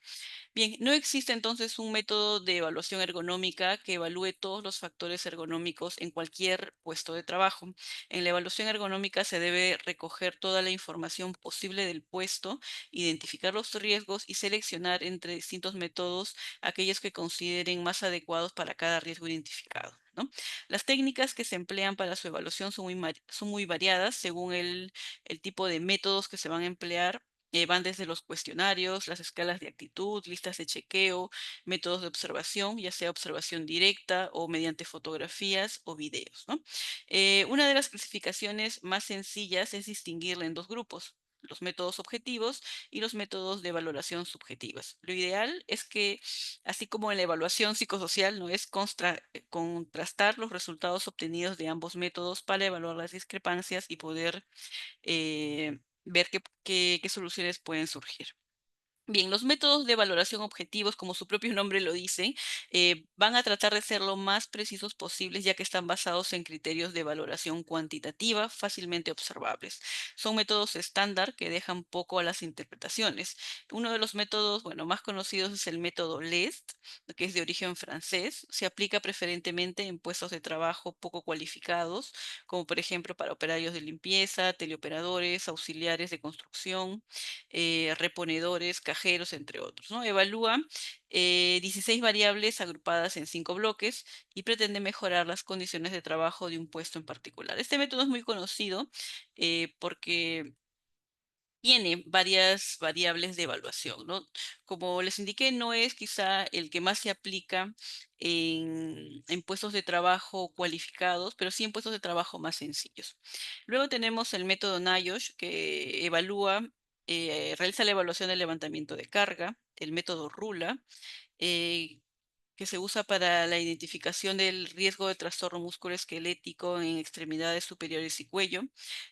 [SPEAKER 1] Bien, no existe entonces un método de evaluación ergonómica que evalúe todos los factores ergonómicos en cualquier puesto de trabajo. En la evaluación ergonómica se debe recoger toda la información posible del puesto, identificar los riesgos y seleccionar entre distintos métodos aquellos que consideren más adecuados para cada riesgo identificado, ¿no? Las técnicas que se emplean para su evaluación son muy variadas según el tipo de métodos que se van a emplear. Van desde los cuestionarios, las escalas de actitud, listas de chequeo, métodos de observación, ya sea observación directa o mediante fotografías o videos, ¿no? Una de las clasificaciones más sencillas es distinguirla en dos grupos: los métodos objetivos y los métodos de valoración subjetivas. Lo ideal es que, así como en la evaluación psicosocial, no es contrastar los resultados obtenidos de ambos métodos para evaluar las discrepancias y poder ver qué soluciones pueden surgir. Bien, los métodos de valoración objetivos, como su propio nombre lo dice, van a tratar de ser lo más precisos posibles, ya que están basados en criterios de valoración cuantitativa fácilmente observables. Son métodos estándar que dejan poco a las interpretaciones. Uno de los métodos, bueno, más conocidos es el método LEST, que es de origen francés. Se aplica preferentemente en puestos de trabajo poco cualificados, como por ejemplo para operarios de limpieza, teleoperadores, auxiliares de construcción, reponedores, cajeros, entre otros, ¿no? Evalúa 16 variables agrupadas en 5 bloques y pretende mejorar las condiciones de trabajo de un puesto en particular. Este método es muy conocido porque tiene varias variables de evaluación, ¿no? Como les indiqué, no es quizá el que más se aplica en puestos de trabajo cualificados, pero sí en puestos de trabajo más sencillos. Luego tenemos el método NIOSH, que realiza la evaluación del levantamiento de carga. El método RULA, eh, que se usa para la identificación del riesgo de trastorno musculoesquelético en extremidades superiores y cuello.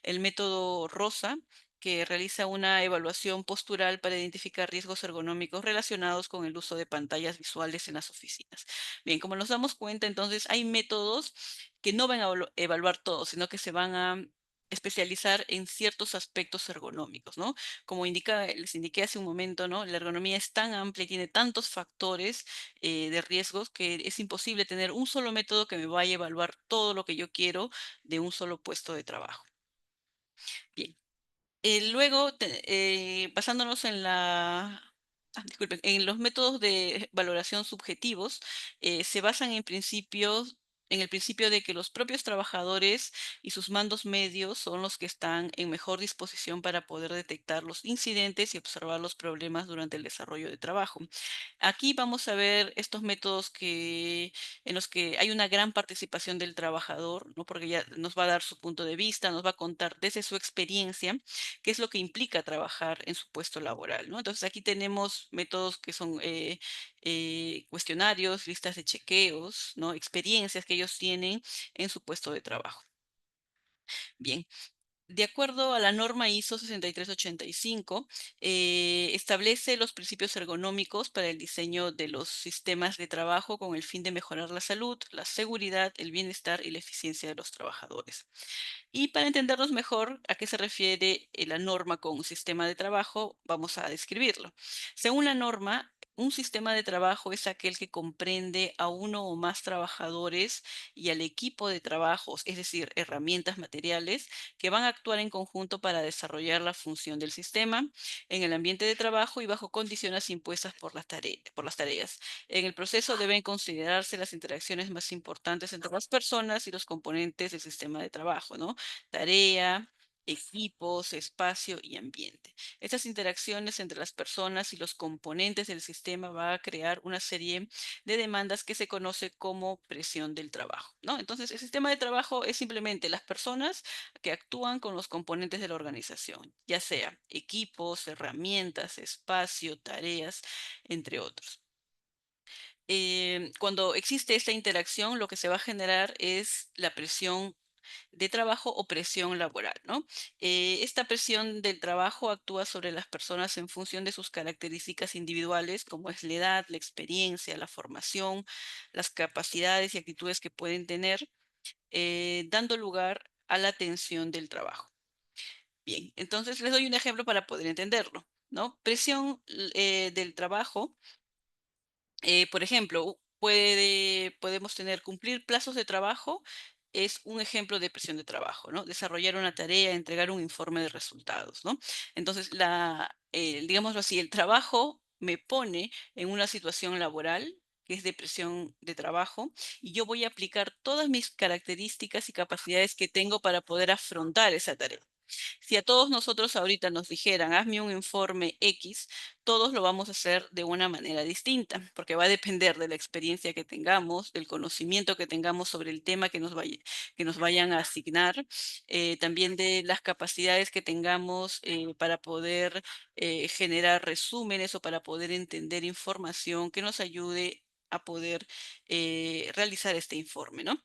[SPEAKER 1] El método ROSA, que realiza una evaluación postural para identificar riesgos ergonómicos relacionados con el uso de pantallas visuales en las oficinas. Bien, como nos damos cuenta, entonces hay métodos que no van a evaluar todo, sino que se van a especializar en ciertos aspectos ergonómicos, ¿no? Como les indiqué hace un momento, ¿no? La ergonomía es tan amplia y tiene tantos factores de riesgos que es imposible tener un solo método que me vaya a evaluar todo lo que yo quiero de un solo puesto de trabajo. Bien, luego, basándonos disculpen, en los métodos de valoración subjetivos, se basan en principios en el principio de que los propios trabajadores y sus mandos medios son los que están en mejor disposición para poder detectar los incidentes y observar los problemas durante el desarrollo de trabajo. Aquí vamos a ver estos métodos en los que hay una gran participación del trabajador, ¿no? Porque ya nos va a dar su punto de vista, nos va a contar desde su experiencia qué es lo que implica trabajar en su puesto laboral, ¿no? Entonces aquí tenemos métodos que son cuestionarios, listas de chequeos, ¿no? Experiencias que ellos tienen en su puesto de trabajo. Bien, de acuerdo a la norma ISO 6385, establece los principios ergonómicos para el diseño de los sistemas de trabajo con el fin de mejorar la salud, la seguridad, el bienestar y la eficiencia de los trabajadores. Y para entendernos mejor a qué se refiere la norma con un sistema de trabajo, vamos a describirlo. Según la norma, un sistema de trabajo es aquel que comprende a uno o más trabajadores y al equipo de trabajos, es decir, herramientas materiales que van a actuar en conjunto para desarrollar la función del sistema en el ambiente de trabajo y bajo condiciones impuestas por las tareas. En el proceso deben considerarse las interacciones más importantes entre las personas y los componentes del sistema de trabajo, ¿no? Tarea, equipos, espacio y ambiente. Estas interacciones entre las personas y los componentes del sistema va a crear una serie de demandas que se conoce como presión del trabajo, ¿no? Entonces, el sistema de trabajo es simplemente las personas que actúan con los componentes de la organización, ya sea equipos, herramientas, espacio, tareas, entre otros. Cuando existe esta interacción, lo que se va a generar es la presión de trabajo o presión laboral, ¿no? Esta presión del trabajo actúa sobre las personas en función de sus características individuales, como es la edad, la experiencia, la formación, las capacidades y actitudes que pueden tener, dando lugar a la tensión del trabajo. Bien, entonces les doy un ejemplo para poder entenderlo, ¿no? Presión del trabajo, por ejemplo, podemos tener cumplir plazos de trabajo, es un ejemplo de presión de trabajo, ¿no? Desarrollar una tarea, entregar un informe de resultados, ¿no? Entonces, digámoslo así, el trabajo me pone en una situación laboral que es de presión de trabajo y yo voy a aplicar todas mis características y capacidades que tengo para poder afrontar esa tarea. Si a todos nosotros ahorita nos dijeran, hazme un informe X, todos lo vamos a hacer de una manera distinta, porque va a depender de la experiencia que tengamos, del conocimiento que tengamos sobre el tema que nos vayan a asignar, también de las capacidades que tengamos para poder generar resúmenes o para poder entender información que nos ayude a poder realizar este informe, ¿no?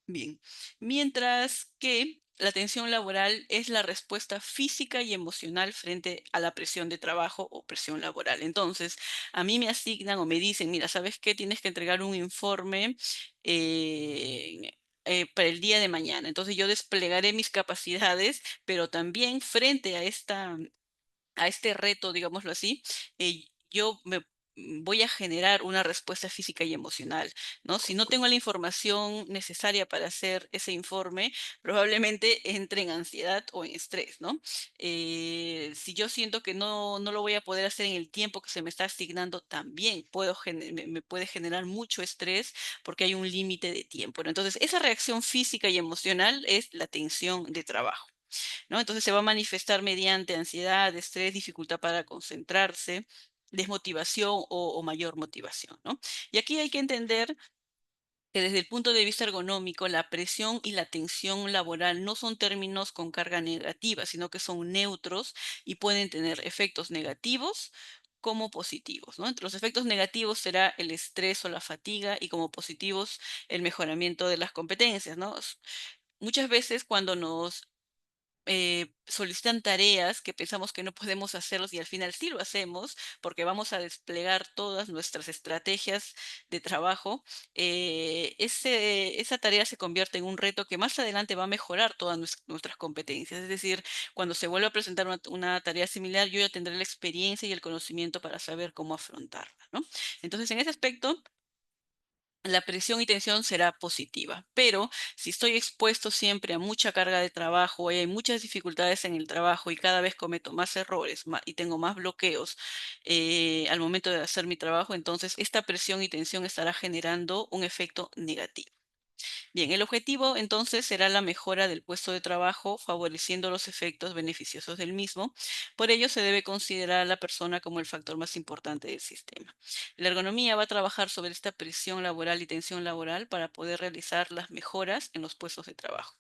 [SPEAKER 1] Bien, mientras que la tensión laboral es la respuesta física y emocional frente a la presión de trabajo o presión laboral. Entonces, a mí me asignan o me dicen, mira, ¿sabes qué? Tienes que entregar un informe eh, para el día de mañana. Entonces, yo desplegaré mis capacidades, pero también frente a este reto, digámoslo así, yo voy a generar una respuesta física y emocional, ¿no? Si no tengo la información necesaria para hacer ese informe, probablemente entre en ansiedad o en estrés, ¿no? Si yo siento que no lo voy a poder hacer en el tiempo que se me está asignando, también me puede generar mucho estrés porque hay un límite de tiempo, ¿no? Entonces, esa reacción física y emocional es la tensión de trabajo. ¿No? Entonces se va a manifestar mediante ansiedad, estrés, dificultad para concentrarse, desmotivación o mayor motivación, ¿no? Y aquí hay que entender que desde el punto de vista ergonómico, la presión y la tensión laboral no son términos con carga negativa, sino que son neutros y pueden tener efectos negativos como positivos, ¿no? Entre los efectos negativos será el estrés o la fatiga y como positivos el mejoramiento de las competencias, ¿no? Muchas veces cuando nos solicitan tareas que pensamos que no podemos hacerlos y al final sí lo hacemos porque vamos a desplegar todas nuestras estrategias de trabajo, esa tarea se convierte en un reto que más adelante va a mejorar todas nuestras competencias. Es decir, cuando se vuelva a presentar una tarea similar, yo ya tendré la experiencia y el conocimiento para saber cómo afrontarla, ¿no? Entonces, en ese aspecto, la presión y tensión será positiva, pero si estoy expuesto siempre a mucha carga de trabajo y hay muchas dificultades en el trabajo y cada vez cometo más errores y tengo más bloqueos al momento de hacer mi trabajo, entonces esta presión y tensión estará generando un efecto negativo. Bien, el objetivo entonces será la mejora del puesto de trabajo, favoreciendo los efectos beneficiosos del mismo. Por ello, se debe considerar a la persona como el factor más importante del sistema. La ergonomía va a trabajar sobre esta presión laboral y tensión laboral para poder realizar las mejoras en los puestos de trabajo.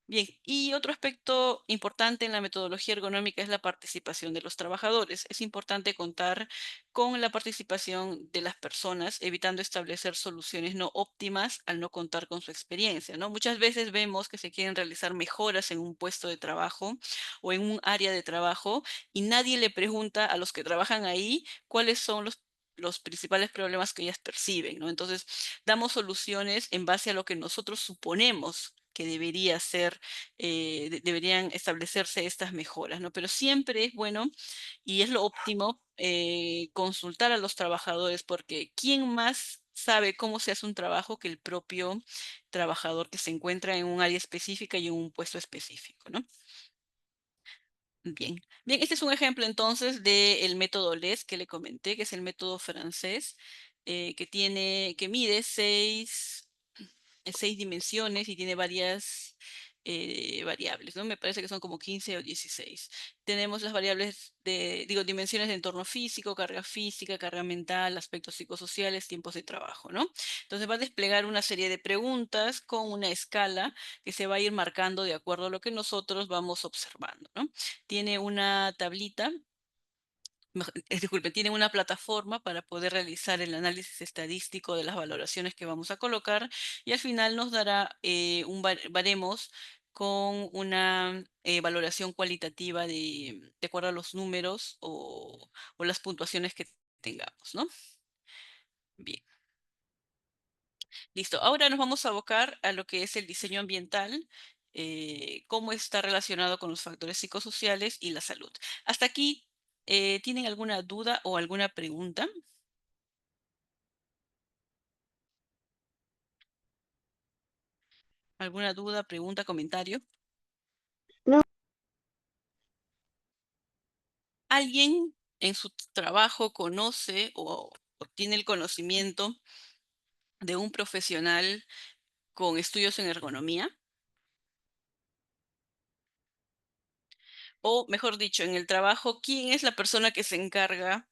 [SPEAKER 1] Bien, y otro aspecto importante en la metodología ergonómica es la participación de los trabajadores. Es importante contar con la participación de las personas, evitando establecer soluciones no óptimas al no contar con su experiencia, ¿no? Muchas veces vemos que se quieren realizar mejoras en un puesto de trabajo o en un área de trabajo y nadie le pregunta a los que trabajan ahí cuáles son los principales problemas que ellas perciben, ¿no? Entonces, damos soluciones en base a lo que nosotros suponemos que debería ser, deberían establecerse estas mejoras, ¿no? Pero siempre es bueno y es lo óptimo consultar a los trabajadores, porque ¿quién más sabe cómo se hace un trabajo que el propio trabajador que se encuentra en un área específica y en un puesto específico, ¿no? Bien, bien, este es un ejemplo entonces del método LES que le comenté, que es el método francés, que mide seis dimensiones y tiene varias variables, ¿no? Me parece que son como 15 o 16. Tenemos las variables digo, dimensiones de entorno física, carga mental, aspectos psicosociales, tiempos de trabajo, ¿no? Entonces va a desplegar una serie de preguntas con una escala que se va a ir marcando de acuerdo a lo que nosotros vamos observando, ¿no? Tiene una tablita disculpe, tienen una plataforma para poder realizar el análisis estadístico de las valoraciones que vamos a colocar y al final nos dará baremos con una valoración cualitativa de acuerdo a los números o las puntuaciones que tengamos, ¿no? Bien, listo. Ahora nos vamos a abocar a lo que es el diseño ambiental, cómo está relacionado con los factores psicosociales y la salud. Hasta aquí, ¿tienen alguna duda o alguna pregunta? ¿Alguna duda, pregunta, comentario?
[SPEAKER 2] No,
[SPEAKER 1] ¿Alguien en su trabajo conoce o tiene el conocimiento de un profesional con estudios en ergonomía? O mejor dicho, en el trabajo, ¿quién es la persona que se encarga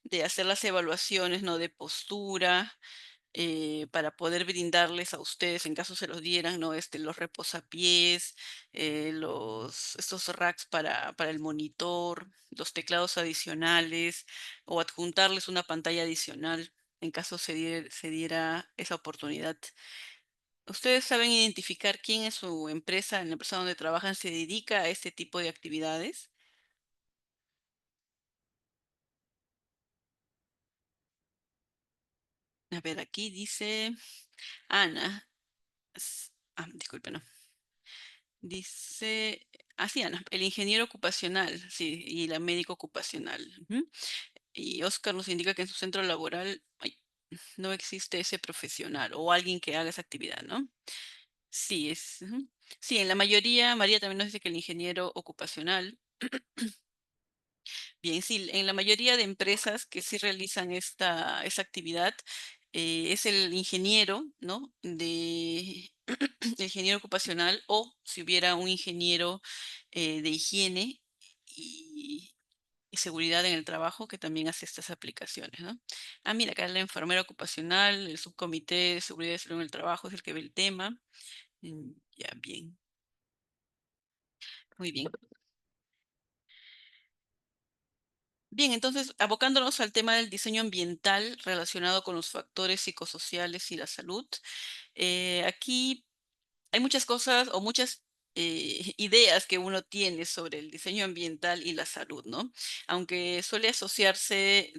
[SPEAKER 1] de hacer las evaluaciones, ¿no? De postura, para poder brindarles a ustedes, en caso se los dieran, ¿no? Los reposapiés, estos racks para el monitor, los teclados adicionales o adjuntarles una pantalla adicional en caso se diera esa oportunidad. ¿Ustedes saben identificar quién es su empresa, en la empresa donde trabajan, se dedica a este tipo de actividades? A ver, aquí dice Ana. Disculpe, no. Dice, así Ana, el ingeniero ocupacional, sí, y la médico ocupacional. Ujú. Y Oscar nos indica que en su centro laboral no existe ese profesional o alguien que haga esa actividad, ¿no? Sí, ujú. Sí, en la mayoría, María también nos dice que el ingeniero ocupacional. Bien, sí, en la mayoría de empresas que sí realizan esa actividad, es el ingeniero, ¿no? El ingeniero ocupacional o si hubiera un ingeniero de higiene y, y seguridad en el trabajo que también hace estas aplicaciones, ¿no? Mira, acá la enfermera ocupacional, el subcomité de seguridad y salud en el trabajo es el que ve el tema. Ya, bien, muy bien. Bien, entonces, abocándonos al tema del diseño ambiental relacionado con los factores psicosociales y la salud, aquí hay muchas cosas o muchas ideas que uno tiene sobre el diseño ambiental y la salud, ¿no? Aunque suele asociarse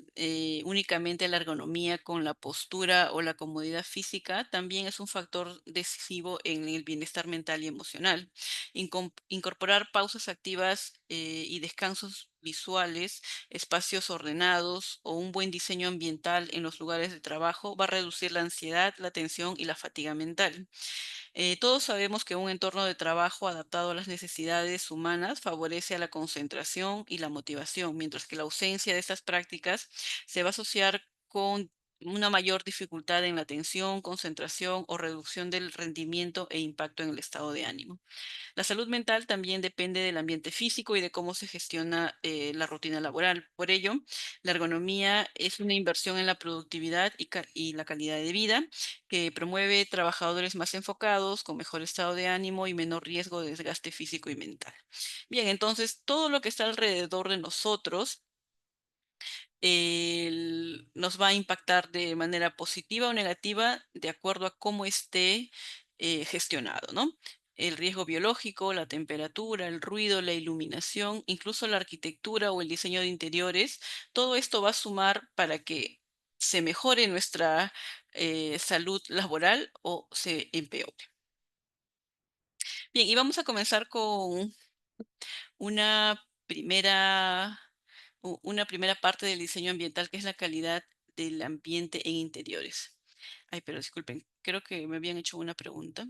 [SPEAKER 1] únicamente a la ergonomía con la postura o la comodidad física, también es un factor decisivo en el bienestar mental y emocional. Incorporar pausas activas y descansos visuales, espacios ordenados o un buen diseño ambiental en los lugares de trabajo va a reducir la ansiedad, la tensión y la fatiga mental. Todos sabemos que un entorno de trabajo adaptado a las necesidades humanas favorece a la concentración y la motivación, mientras que la ausencia de estas prácticas se va a asociar con una mayor dificultad en la atención, concentración o reducción del rendimiento e impacto en el estado de ánimo. La salud mental también depende del ambiente físico y de cómo se gestiona la rutina laboral. Por ello, la ergonomía es una inversión en la productividad y la calidad de vida que promueve trabajadores más enfocados, con mejor estado de ánimo y menor riesgo de desgaste físico y mental. Bien, entonces todo lo que está alrededor de nosotros nos va a impactar de manera positiva o negativa de acuerdo a cómo esté gestionado, ¿no? El riesgo biológico, la temperatura, el ruido, la iluminación, incluso la arquitectura o el diseño de interiores, todo esto va a sumar para que se mejore nuestra salud laboral o se empeore. Bien, y vamos a comenzar con una primera, una primera parte del diseño ambiental, que es la calidad del ambiente en interiores. Ay, pero disculpen, creo que me habían hecho una pregunta.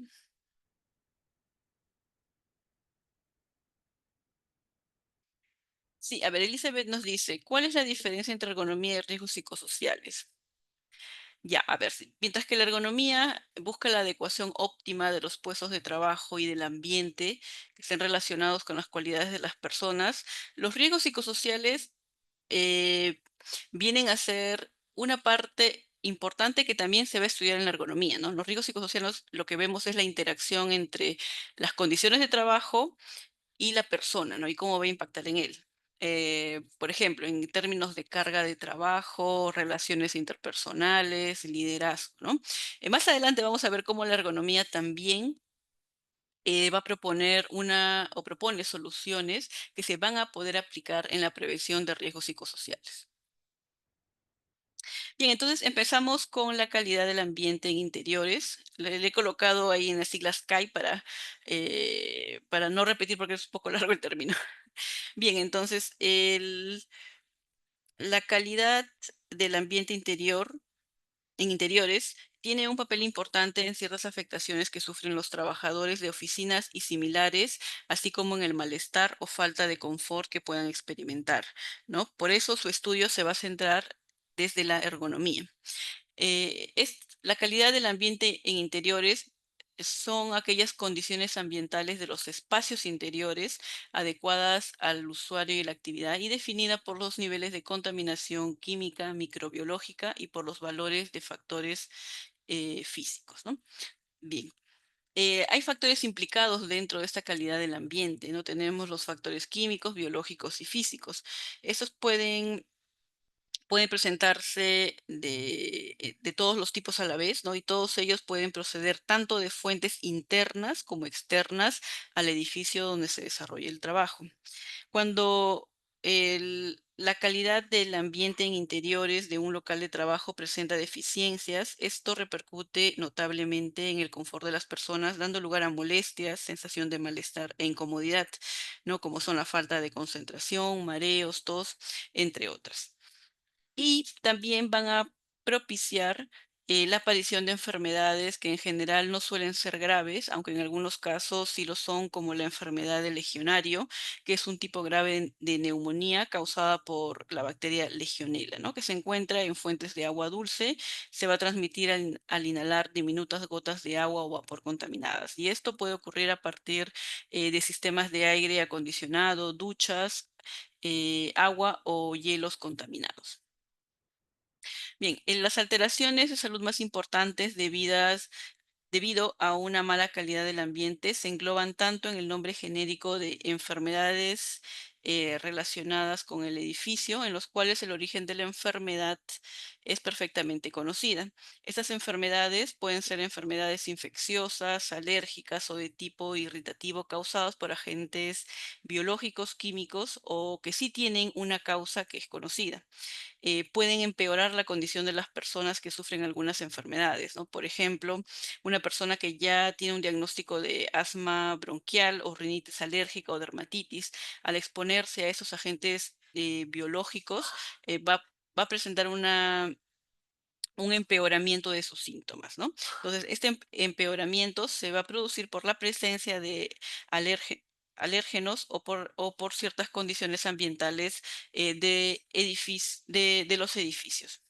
[SPEAKER 1] Sí, a ver, Elizabeth nos dice, ¿cuál es la diferencia entre ergonomía y riesgos psicosociales? Ya, a ver, mientras que la ergonomía busca la adecuación óptima de los puestos de trabajo y del ambiente que estén relacionados con las cualidades de las personas, los riesgos psicosociales eh, vienen a ser una parte importante que también se va a estudiar en la ergonomía, ¿no? Los riesgos psicosociales lo que vemos es la interacción entre las condiciones de trabajo y la persona, ¿no? Y cómo va a impactar en él. Por ejemplo, en términos de carga de trabajo, relaciones interpersonales, liderazgo, ¿no? Más adelante vamos a ver cómo la ergonomía también va a proponer una o propone soluciones que se van a poder aplicar en la prevención de riesgos psicosociales. Bien, entonces empezamos con la calidad del ambiente en interiores. Le he colocado ahí en las siglas CAI para no repetir porque es un poco largo el término. Bien, entonces la calidad del ambiente interior en interiores tiene un papel importante en ciertas afectaciones que sufren los trabajadores de oficinas y similares, así como en el malestar o falta de confort que puedan experimentar, ¿no? Por eso su estudio se va a centrar desde la ergonomía. Es la calidad del ambiente en interiores son aquellas condiciones ambientales de los espacios interiores adecuadas al usuario y la actividad y definida por los niveles de contaminación química, microbiológica y por los valores de factores físicos, ¿no? Bien. Hay factores implicados dentro de esta calidad del ambiente, ¿no? Tenemos los factores químicos, biológicos y físicos. Estos pueden presentarse de todos los tipos a la vez, ¿no? Y todos ellos pueden proceder tanto de fuentes internas como externas al edificio donde se desarrolla el trabajo. Cuando la calidad del ambiente en interiores de un local de trabajo presenta deficiencias, esto repercute notablemente en el confort de las personas, dando lugar a molestias, sensación de malestar e incomodidad, ¿no? Como son la falta de concentración, mareos, tos, entre otras. Y también van a propiciar la aparición de enfermedades que en general no suelen ser graves, aunque en algunos casos sí lo son, como la enfermedad del legionario, que es un tipo grave de neumonía causada por la bacteria Legionella, ¿no? Que se encuentra en fuentes de agua dulce, se va a transmitir al inhalar diminutas gotas de agua o vapor contaminadas. Y esto puede ocurrir a partir de sistemas de aire acondicionado, duchas, agua o hielos contaminados. Bien, en las alteraciones de salud más importantes debido a una mala calidad del ambiente se engloban tanto en el nombre genérico de enfermedades relacionadas con el edificio, en los cuales el origen de la enfermedad es perfectamente conocida. Estas enfermedades pueden ser enfermedades infecciosas, alérgicas o de tipo irritativo causadas por agentes biológicos, químicos o que sí tienen una causa que es conocida. Pueden empeorar la condición de las personas que sufren algunas enfermedades, ¿no? Por ejemplo, una persona que ya tiene un diagnóstico de asma bronquial o rinitis alérgica o dermatitis, al exponerse a esos agentes biológicos, va a presentar un empeoramiento de sus síntomas, ¿no? Entonces, este empeoramiento se va a producir por la presencia de alerge- alérgenos o por ciertas condiciones ambientales de los edificios.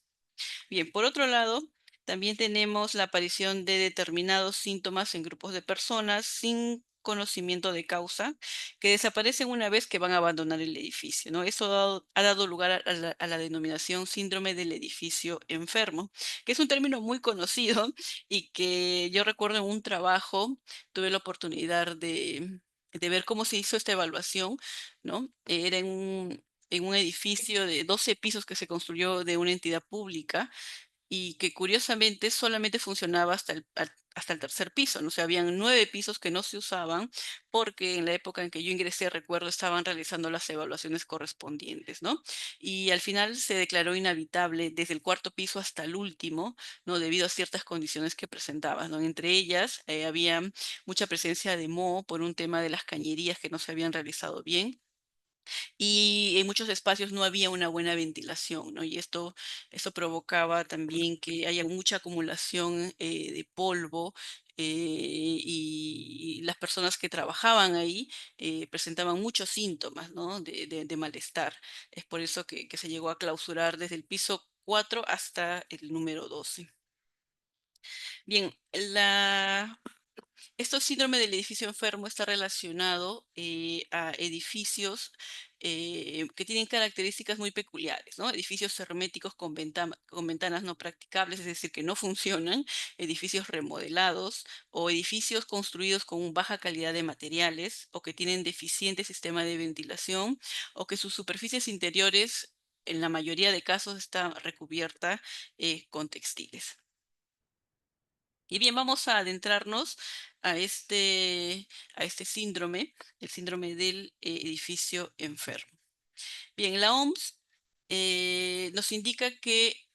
[SPEAKER 1] Bien, por otro lado, también tenemos la aparición de determinados síntomas en grupos de personas sin conocimiento de causa, que desaparecen una vez que van a abandonar el edificio, ¿no? Eso ha dado lugar a la denominación síndrome del edificio enfermo, que es un término muy conocido y que yo recuerdo en un trabajo, tuve la oportunidad de ver cómo se hizo esta evaluación, ¿no? Era en un edificio de 12 pisos que se construyó de una entidad pública y que curiosamente solamente funcionaba hasta el tercer piso, ¿no? O sea, habían 9 pisos que no se usaban porque en la época en que yo ingresé, recuerdo, estaban realizando las evaluaciones correspondientes, ¿no? Y al final se declaró inhabitable desde el cuarto piso hasta el último, ¿no? Debido a ciertas condiciones que presentaba, ¿no? Entre ellas, había mucha presencia de moho por un tema de las cañerías que no se habían realizado bien y en muchos espacios no había una buena ventilación, ¿no? Y esto provocaba también que haya mucha acumulación de polvo y las personas que trabajaban ahí presentaban muchos síntomas, ¿no? de malestar. Es por eso que se llegó a clausurar desde el piso 4 hasta el número 12. Bien, esto síndrome del edificio enfermo está relacionado a edificios que tienen características muy peculiares, ¿no? Edificios herméticos con ventanas no practicables, es decir, que no funcionan, edificios remodelados o edificios construidos con baja calidad de materiales o que tienen deficiente sistema de ventilación o que sus superficies interiores, en la mayoría de casos, están recubiertas con textiles. Y bien, vamos a adentrarnos a este síndrome, el síndrome del edificio enfermo. Bien, la OMS nos indica que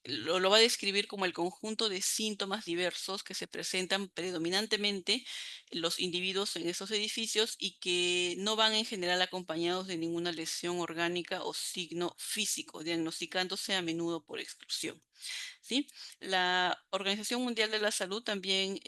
[SPEAKER 1] lo va a describir como el conjunto de síntomas diversos que se presentan predominantemente en los individuos en esos edificios y que no van en general acompañados de ninguna lesión orgánica o signo físico, diagnosticándose a menudo por exclusión. ¿Sí? La Organización Mundial de la Salud también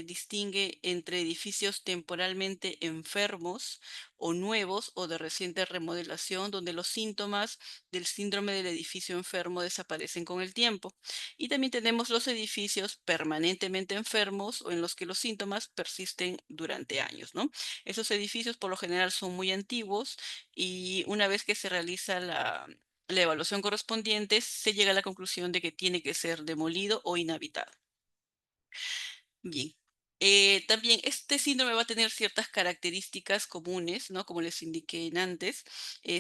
[SPEAKER 1] distingue entre edificios temporalmente enfermos o nuevos o de reciente remodelación, donde los síntomas del síndrome del edificio enfermo desaparecen con el tiempo. Y también tenemos los edificios permanentemente enfermos o en los que los síntomas persisten durante años, ¿no? Esos edificios por lo general son muy antiguos y una vez que se realiza la evaluación correspondiente, se llega a la conclusión de que tiene que ser demolido o inhabitado. Bien. También este síndrome va a tener ciertas características comunes, ¿no? Como les indiqué antes.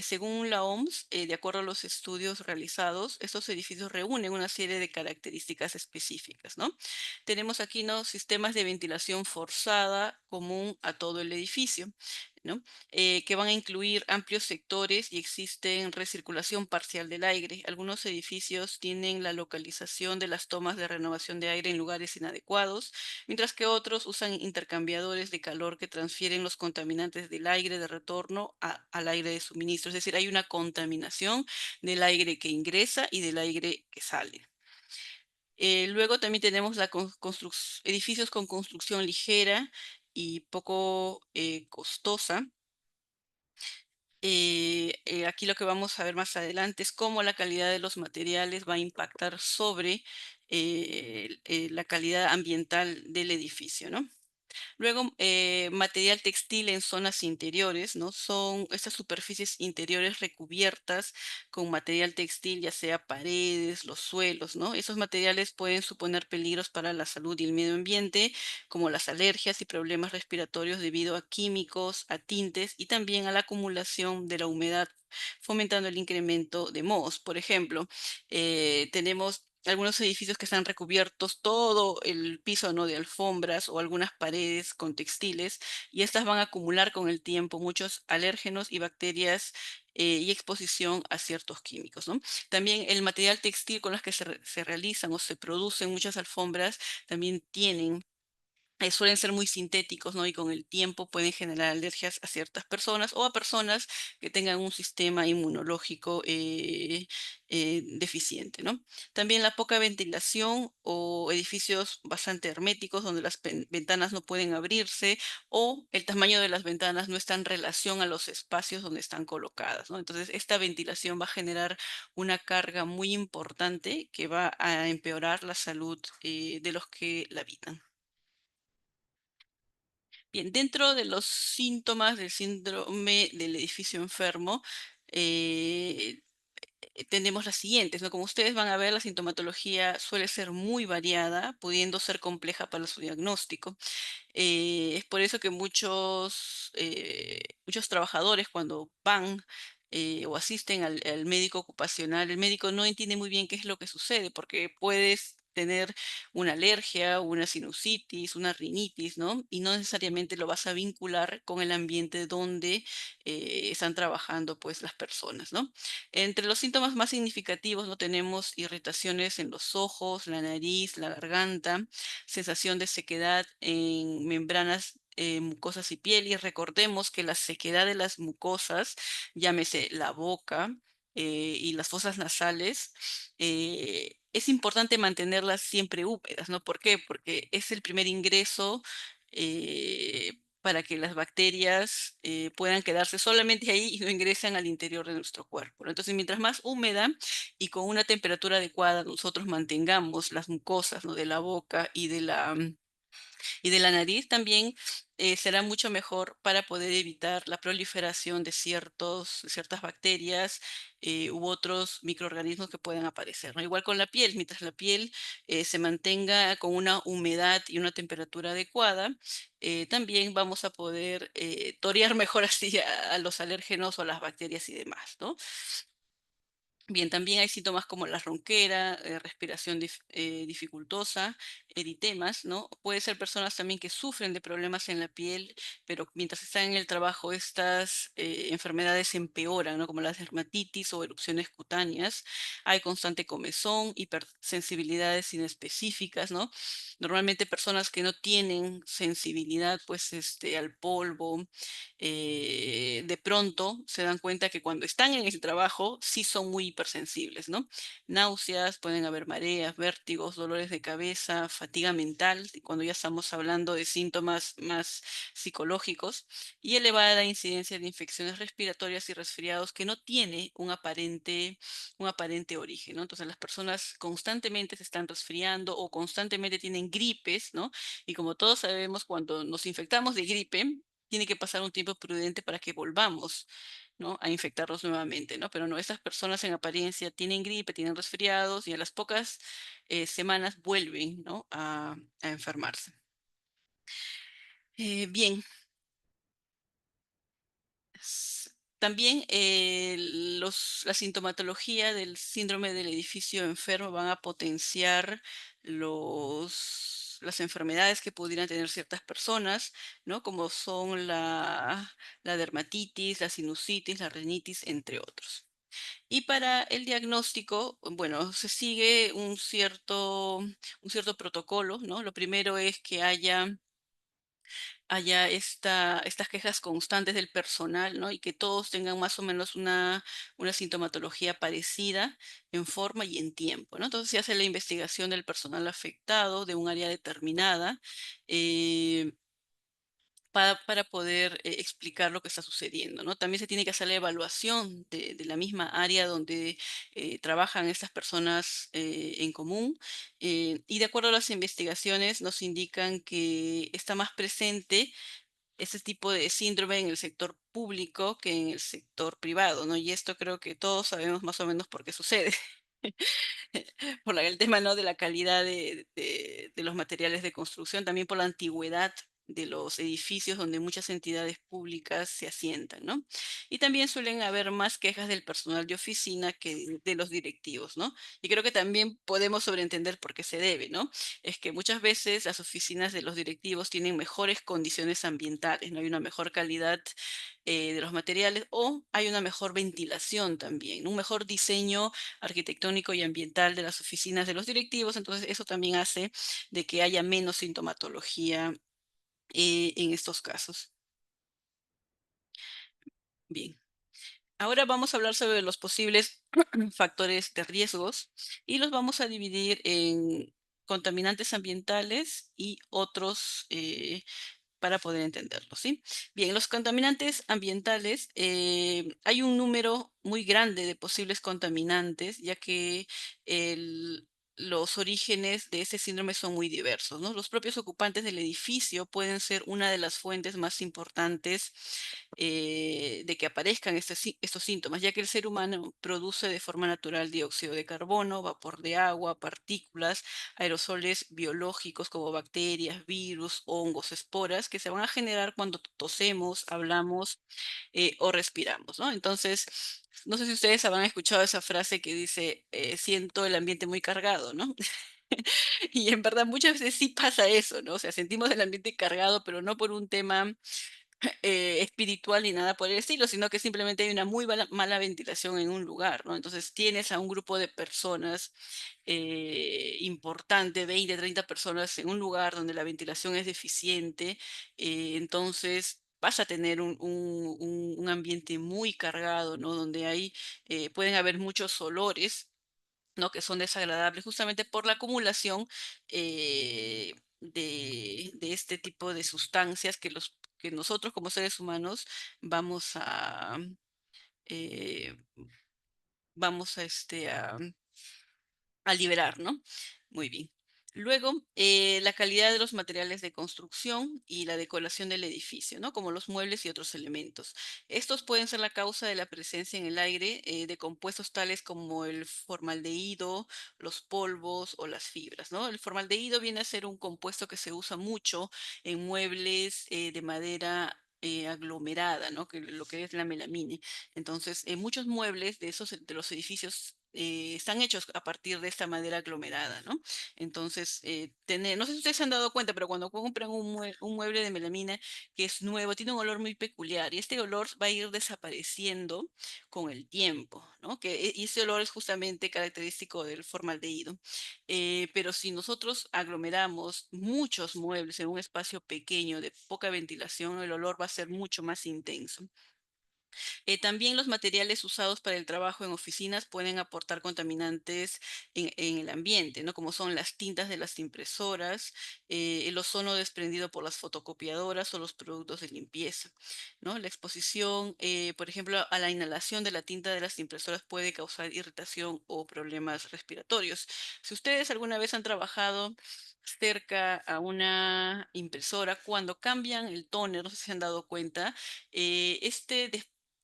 [SPEAKER 1] Según la OMS, de acuerdo a los estudios realizados, estos edificios reúnen una serie de características específicas, ¿no? Tenemos aquí, ¿no? Sistemas de ventilación forzada común a todo el edificio, ¿no? Que van a incluir amplios sectores y existen recirculación parcial del aire. Algunos edificios tienen la localización de las tomas de renovación de aire en lugares inadecuados, mientras que otros usan intercambiadores de calor que transfieren los contaminantes del aire de retorno al aire de suministro. Es decir, hay una contaminación del aire que ingresa y del aire que sale. Luego también tenemos edificios con construcción ligera y poco costosa. Aquí lo que vamos a ver más adelante es cómo la calidad de los materiales va a impactar sobre la calidad ambiental del edificio, ¿no? Luego, material textil en zonas interiores, ¿no? Son estas superficies interiores recubiertas con material textil, ya sea paredes, los suelos, ¿no? Esos materiales pueden suponer peligros para la salud y el medio ambiente, como las alergias y problemas respiratorios debido a químicos, a tintes y también a la acumulación de la humedad, fomentando el incremento de mohos. Por ejemplo, tenemos algunos edificios que están recubiertos todo el piso, ¿no? de alfombras o algunas paredes con textiles y estas van a acumular con el tiempo muchos alérgenos y bacterias y exposición a ciertos químicos, ¿no? También el material textil con los que se realizan o se producen muchas alfombras también tienen suelen ser muy sintéticos, ¿no? Y con el tiempo pueden generar alergias a ciertas personas o a personas que tengan un sistema inmunológico deficiente, ¿no? También la poca ventilación o edificios bastante herméticos donde las ventanas no pueden abrirse o el tamaño de las ventanas no está en relación a los espacios donde están colocadas, ¿no? Entonces, esta ventilación va a generar una carga muy importante que va a empeorar la salud de los que la habitan. Bien, dentro de los síntomas del síndrome del edificio enfermo, eh, tenemos las siguientes, ¿no? Como ustedes van a ver, la sintomatología suele ser muy variada, pudiendo ser compleja para su diagnóstico. Es por eso que muchos trabajadores cuando van o asisten al médico ocupacional, el médico no entiende muy bien qué es lo que sucede, porque puedes tener una alergia, una sinusitis, una rinitis, ¿no? Y no necesariamente lo vas a vincular con el ambiente donde están trabajando pues las personas, ¿no? Entre los síntomas más significativos no tenemos irritaciones en los ojos, la nariz, la garganta, sensación de sequedad en membranas mucosas y piel. Y recordemos que la sequedad de las mucosas, llámese la boca y las fosas nasales, es importante mantenerlas siempre húmedas, ¿no? ¿Por qué? Porque es el primer ingreso para que las bacterias puedan quedarse solamente ahí y no ingresan al interior de nuestro cuerpo, ¿no? Entonces, mientras más húmeda y con una temperatura adecuada nosotros mantengamos las mucosas, ¿no? de la boca y de la nariz, también será mucho mejor para poder evitar la proliferación de ciertas bacterias u otros microorganismos que puedan aparecer, ¿no? Igual con la piel, mientras la piel se mantenga con una humedad y una temperatura adecuada, también vamos a poder torear mejor así a los alérgenos o a las bacterias y demás, ¿no? Bien, también hay síntomas como la ronquera, respiración dificultosa, eritemas, ¿no? Puede ser personas también que sufren de problemas en la piel, pero mientras están en el trabajo estas enfermedades empeoran, ¿no? Como las dermatitis o erupciones cutáneas. Hay constante comezón, hipersensibilidades inespecíficas, ¿no? Normalmente personas que no tienen sensibilidad, pues, al polvo, de pronto se dan cuenta que cuando están en el trabajo sí son muy hipersensibles, ¿no? Náuseas, pueden haber mareas, vértigos, dolores de cabeza, fatiga mental, y cuando ya estamos hablando de síntomas más psicológicos, y elevada incidencia de infecciones respiratorias y resfriados que no tiene un aparente origen, ¿no? Entonces las personas constantemente se están resfriando o constantemente tienen gripes, ¿no? Y como todos sabemos, cuando nos infectamos de gripe, tiene que pasar un tiempo prudente para que volvamos, ¿no? a infectarlos nuevamente, ¿no? Pero no, estas personas en apariencia tienen gripe, tienen resfriados y a las pocas semanas vuelven, ¿no? a enfermarse. Bien, también la sintomatología del síndrome del edificio enfermo van a potenciar las enfermedades que pudieran tener ciertas personas, ¿no? Como son la dermatitis, la sinusitis, la rinitis, entre otros. Y para el diagnóstico, bueno, se sigue un cierto protocolo, ¿no? Lo primero es que haya estas quejas constantes del personal, ¿no? Y que todos tengan más o menos una sintomatología parecida en forma y en tiempo, ¿no? Entonces se hace la investigación del personal afectado de un área determinada. eh, para poder explicar lo que está sucediendo, ¿no? También se tiene que hacer la evaluación de la misma área donde trabajan estas personas en común, y de acuerdo a las investigaciones nos indican que está más presente ese tipo de síndrome en el sector público que en el sector privado, ¿no? Y esto creo que todos sabemos más o menos por qué sucede. El tema, ¿no? de la calidad de los materiales de construcción, también por la antigüedad de los edificios donde muchas entidades públicas se asientan, ¿no? Y también suelen haber más quejas del personal de oficina que de los directivos, ¿no? Y creo que también podemos sobreentender por qué se debe, ¿no? Es que muchas veces las oficinas de los directivos tienen mejores condiciones ambientales, ¿no? Hay una mejor calidad de los materiales o hay una mejor ventilación también, un mejor diseño arquitectónico y ambiental de las oficinas de los directivos, entonces eso también hace de que haya menos sintomatología en estos casos. Bien. Ahora vamos a hablar sobre los posibles factores de riesgos y los vamos a dividir en contaminantes ambientales y otros para poder entenderlo, ¿sí? Bien, los contaminantes ambientales, hay un número muy grande de posibles contaminantes, ya que los orígenes de este síndrome son muy diversos, ¿no? Los propios ocupantes del edificio pueden ser una de las fuentes más importantes de que aparezcan estos síntomas, ya que el ser humano produce de forma natural dióxido de carbono, vapor de agua, partículas, aerosoles biológicos como bacterias, virus, hongos, esporas, que se van a generar cuando tosemos, hablamos o respiramos, ¿no? Entonces, no sé si ustedes habrán escuchado esa frase que dice, siento el ambiente muy cargado, ¿no? Y en verdad muchas veces sí pasa eso, ¿no? O sea, sentimos el ambiente cargado, pero no por un tema espiritual ni nada por el estilo, sino que simplemente hay una muy mala ventilación en un lugar, ¿no? Entonces tienes a un grupo de personas importante, 20, 30 personas en un lugar donde la ventilación es deficiente, entonces vas a tener un ambiente muy cargado, ¿no? Donde pueden haber muchos olores, ¿no? Que son desagradables justamente por la acumulación de este tipo de sustancias que nosotros como seres humanos vamos a, eh, vamos a liberar, ¿no? Muy bien. Luego, la calidad de los materiales de construcción y la decoración del edificio, ¿no? Como los muebles y otros elementos. Estos pueden ser la causa de la presencia en el aire de compuestos tales como el formaldehído, los polvos o las fibras, ¿no? El formaldehído viene a ser un compuesto que se usa mucho en muebles de madera aglomerada, ¿no? Que lo que es la melamine. Entonces, muchos muebles de los edificios están hechos a partir de esta madera aglomerada, ¿no? Entonces, no sé si ustedes se han dado cuenta, pero cuando compran un mueble de melamina que es nuevo, tiene un olor muy peculiar y este olor va a ir desapareciendo con el tiempo, ¿no? Y ese olor es justamente característico del formaldehído. Pero si nosotros aglomeramos muchos muebles en un espacio pequeño de poca ventilación, el olor va a ser mucho más intenso. También los materiales usados para el trabajo en oficinas pueden aportar contaminantes en el ambiente, ¿no? Como son las tintas de las impresoras, el ozono desprendido por las fotocopiadoras o los productos de limpieza, ¿no? La exposición, por ejemplo, a la inhalación de la tinta de las impresoras puede causar irritación o problemas respiratorios. Si ustedes alguna vez han trabajado cerca a una impresora, cuando cambian el tóner, no sé si se han dado cuenta,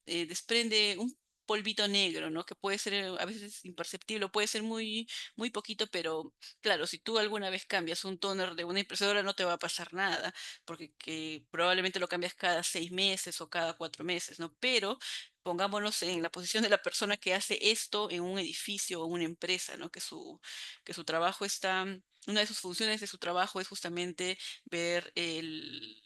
[SPEAKER 1] desprende un polvito negro, ¿no? Que puede ser a veces imperceptible, puede ser muy, muy poquito, pero claro, si tú alguna vez cambias un toner de una impresora no te va a pasar nada, porque probablemente lo cambias cada 6 meses o cada 4 meses, ¿no? Pero pongámonos en la posición de la persona que hace esto en un edificio o una empresa, ¿no? Que su trabajo está, una de sus funciones de su trabajo es justamente ver el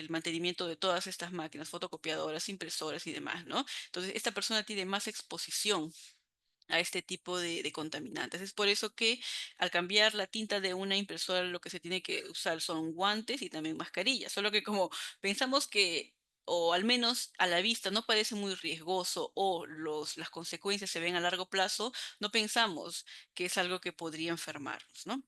[SPEAKER 1] mantenimiento de todas estas máquinas, fotocopiadoras, impresoras y demás, ¿no? Entonces, esta persona tiene más exposición a este tipo de contaminantes. Es por eso que al cambiar la tinta de una impresora, lo que se tiene que usar son guantes y también mascarillas. Solo que como pensamos que, o al menos a la vista, no parece muy riesgoso o las consecuencias se ven a largo plazo, no pensamos que es algo que podría enfermarnos, ¿no?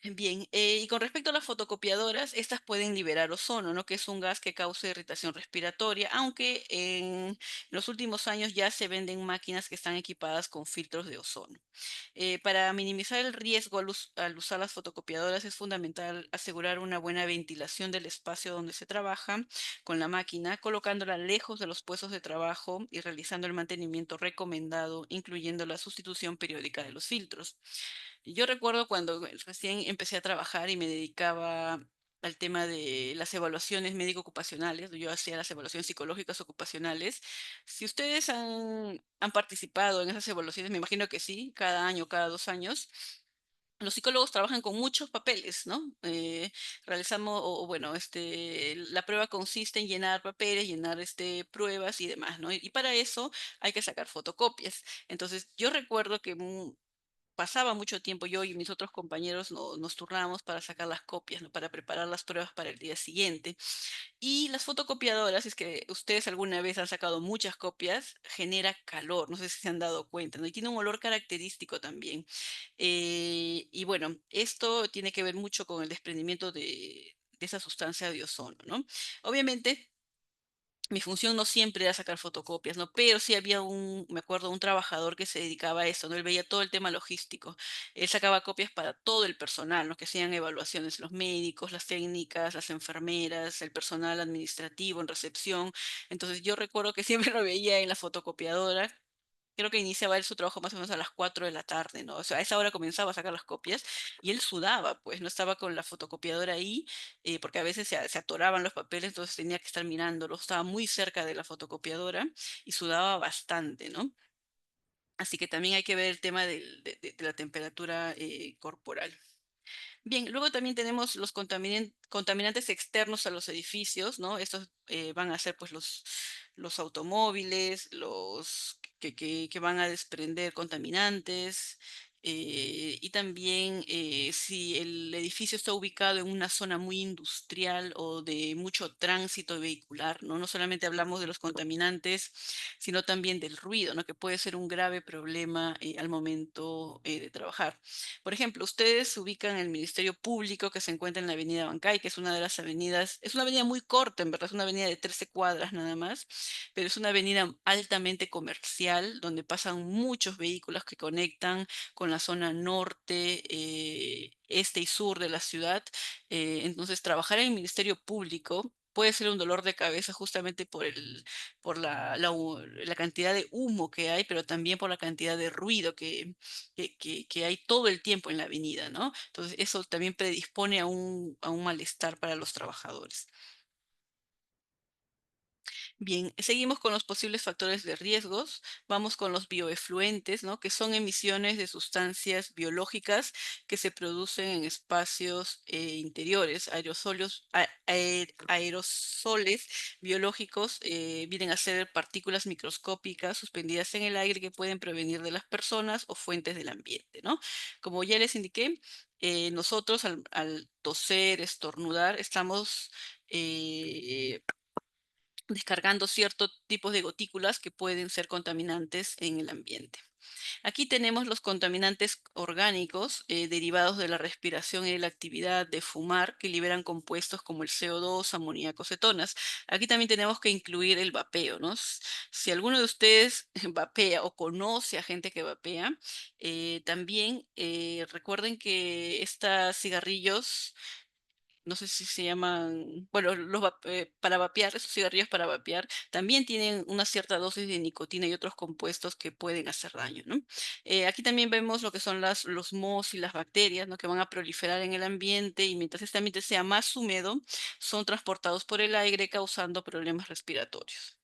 [SPEAKER 1] Bien, y con respecto a las fotocopiadoras, estas pueden liberar ozono, ¿no? Que es un gas que causa irritación respiratoria, aunque en los últimos años ya se venden máquinas que están equipadas con filtros de ozono. Para minimizar el riesgo al usar las fotocopiadoras es fundamental asegurar una buena ventilación del espacio donde se trabaja con la máquina, colocándola lejos de los puestos de trabajo y realizando el mantenimiento recomendado, incluyendo la sustitución periódica de los filtros. Yo recuerdo cuando recién empecé a trabajar y me dedicaba al tema de las evaluaciones médico-ocupacionales, yo hacía las evaluaciones psicológicas ocupacionales. Si ustedes han participado en esas evaluaciones, me imagino que sí, cada año, cada 2 años. Los psicólogos trabajan con muchos papeles, ¿no? Realizamos, bueno, la prueba consiste en llenar papeles, llenar pruebas y demás, ¿no? Y para eso hay que sacar fotocopias. Entonces, yo recuerdo que pasaba mucho tiempo, yo y mis otros compañeros nos turnábamos para sacar las copias, ¿no? Para preparar las pruebas para el día siguiente. Y las fotocopiadoras, es que ustedes alguna vez han sacado muchas copias, genera calor, no sé si se han dado cuenta, ¿no? Y tiene un olor característico también. Y bueno, esto tiene que ver mucho con el desprendimiento de esa sustancia de ozono, ¿no? Obviamente, mi función no siempre era sacar fotocopias, ¿no? Pero sí había me acuerdo, un trabajador que se dedicaba a eso, ¿no? Él veía todo el tema logístico. Él sacaba copias para todo el personal, ¿no? Que hacían evaluaciones, los médicos, las técnicas, las enfermeras, el personal administrativo en recepción. Entonces yo recuerdo que siempre lo veía en la fotocopiadora. Creo que iniciaba él su trabajo más o menos a las 4 de la tarde, ¿no? O sea, a esa hora comenzaba a sacar las copias y él sudaba, pues no estaba con la fotocopiadora ahí, porque a veces se atoraban los papeles, entonces tenía que estar mirándolo. Estaba muy cerca de la fotocopiadora y sudaba bastante, ¿no? Así que también hay que ver el tema de la temperatura corporal. Bien, luego también tenemos los contaminantes externos a los edificios, ¿no? Estos van a ser pues los automóviles, los que van a desprender contaminantes. Y también si el edificio está ubicado en una zona muy industrial o de mucho tránsito vehicular, ¿no? No solamente hablamos de los contaminantes, sino también del ruido, ¿no? Que puede ser un grave problema al momento de trabajar. Por ejemplo, ustedes se ubican en el Ministerio Público que se encuentra en la Avenida Bancay, que es una de las avenidas, es una avenida muy corta, en verdad, es una avenida de 13 cuadras nada más, pero es una avenida altamente comercial donde pasan muchos vehículos que conectan con la zona norte, este y sur de la ciudad. Entonces, trabajar en el Ministerio Público puede ser un dolor de cabeza justamente por la cantidad de humo que hay, pero también por la cantidad de ruido que hay todo el tiempo en la avenida, ¿no? Entonces, eso también predispone a un malestar para los trabajadores. Bien, seguimos con los posibles factores de riesgos. Vamos con los bioefluentes, ¿no? Que son emisiones de sustancias biológicas que se producen en espacios interiores. Aerosoles biológicos vienen a ser partículas microscópicas suspendidas en el aire que pueden provenir de las personas o fuentes del ambiente, ¿no? Como ya les indiqué, nosotros al toser, estornudar, estamos descargando ciertos tipos de gotículas que pueden ser contaminantes en el ambiente. Aquí tenemos los contaminantes orgánicos derivados de la respiración y de la actividad de fumar que liberan compuestos como el CO2, amoníaco, cetonas. Aquí también tenemos que incluir el vapeo, ¿no? Si alguno de ustedes vapea o conoce a gente que vapea, también recuerden que estos cigarrillos no sé si se llaman, bueno, para vapear, esos cigarrillos para vapear, también tienen una cierta dosis de nicotina y otros compuestos que pueden hacer daño, ¿no? Aquí también vemos lo que son los mohos y las bacterias, ¿no? Que van a proliferar en el ambiente y mientras este ambiente sea más húmedo, son transportados por el aire causando problemas respiratorios.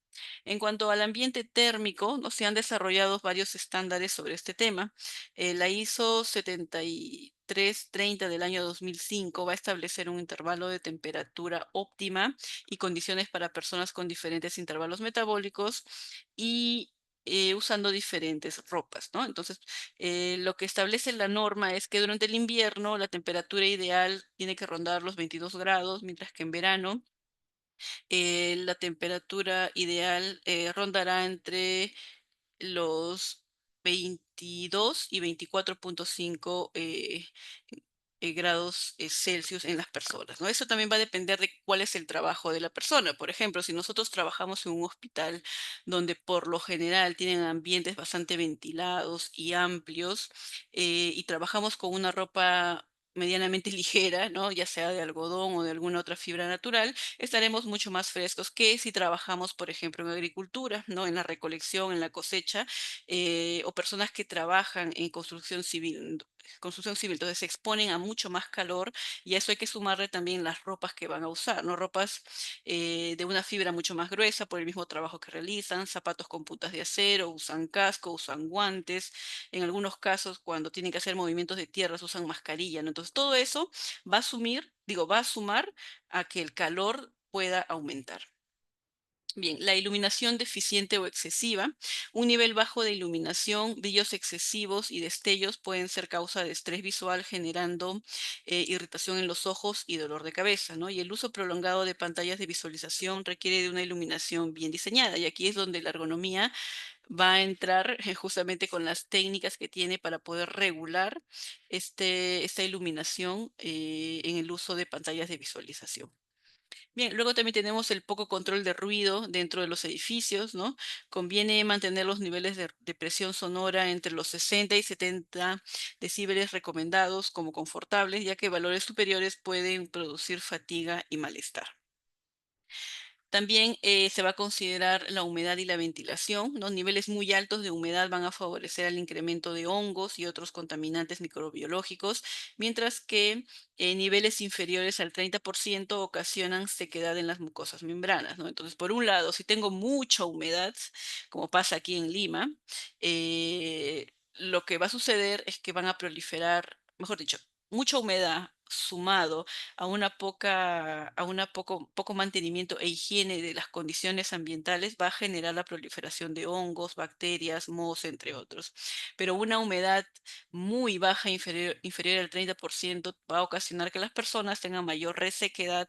[SPEAKER 1] En cuanto al ambiente térmico, ¿no? Se han desarrollado varios estándares sobre este tema. La ISO 7330 del año 2005 va a establecer un intervalo de temperatura óptima y condiciones para personas con diferentes intervalos metabólicos y usando diferentes ropas, ¿no? Entonces, lo que establece la norma es que durante el invierno la temperatura ideal tiene que rondar los 22 grados, mientras que en verano la temperatura ideal rondará entre los 22 y 24,5 grados Celsius en las personas, ¿no? Eso también va a depender de cuál es el trabajo de la persona. Por ejemplo, si nosotros trabajamos en un hospital donde por lo general tienen ambientes bastante ventilados y amplios y trabajamos con una ropa medianamente ligera, ¿no? Ya sea de algodón o de alguna otra fibra natural, estaremos mucho más frescos que si trabajamos, por ejemplo, en agricultura, ¿no? En la recolección, en la cosecha, o personas que trabajan en construcción civil, entonces se exponen a mucho más calor y a eso hay que sumarle también las ropas que van a usar, ¿no? Ropas de una fibra mucho más gruesa por el mismo trabajo que realizan, zapatos con puntas de acero, usan casco, usan guantes, en algunos casos cuando tienen que hacer movimientos de tierras usan mascarilla, ¿no? Entonces todo eso va a sumar a que el calor pueda aumentar. Bien, la iluminación deficiente o excesiva. Un nivel bajo de iluminación, brillos excesivos y destellos pueden ser causa de estrés visual, generando irritación en los ojos y dolor de cabeza, ¿no? Y el uso prolongado de pantallas de visualización requiere de una iluminación bien diseñada. Y aquí es donde la ergonomía va a entrar justamente con las técnicas que tiene para poder regular esta iluminación en el uso de pantallas de visualización. Bien, luego también tenemos el poco control de ruido dentro de los edificios, ¿no? Conviene mantener los niveles de presión sonora entre los 60 y 70 decibeles recomendados como confortables, ya que valores superiores pueden producir fatiga y malestar. También se va a considerar la humedad y la ventilación, ¿no? Niveles muy altos de humedad van a favorecer el incremento de hongos y otros contaminantes microbiológicos, mientras que niveles inferiores al 30% ocasionan sequedad en las mucosas membranas, ¿no? Entonces, por un lado, si tengo mucha humedad, como pasa aquí en Lima, lo que va a suceder es que van a proliferar, mejor dicho, mucha humedad sumado a poco mantenimiento e higiene de las condiciones ambientales va a generar la proliferación de hongos, bacterias, mohos, entre otros. Pero una humedad muy baja, inferior al 30%, va a ocasionar que las personas tengan mayor resequedad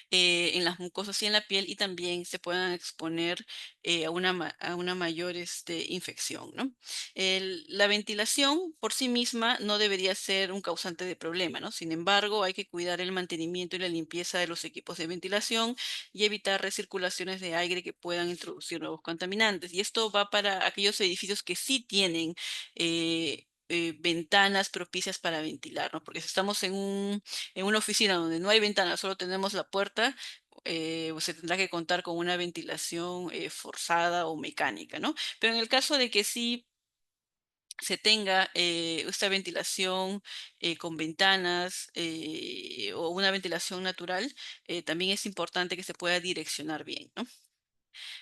[SPEAKER 1] en las mucosas y en la piel y también se puedan exponer a una mayor infección, ¿no? La ventilación por sí misma no debería ser un causante de problema, ¿no? Sin embargo, hay que cuidar el mantenimiento y la limpieza de los equipos de ventilación y evitar recirculaciones de aire que puedan introducir nuevos contaminantes. Y esto va para aquellos edificios que sí tienen ventanas propicias para ventilar, ¿no? Porque si estamos en una oficina donde no hay ventana, solo tenemos la puerta, pues se tendrá que contar con una ventilación forzada o mecánica, ¿no? Pero en el caso de que sí se tenga esta ventilación con ventanas o una ventilación natural, también es importante que se pueda direccionar bien, ¿no?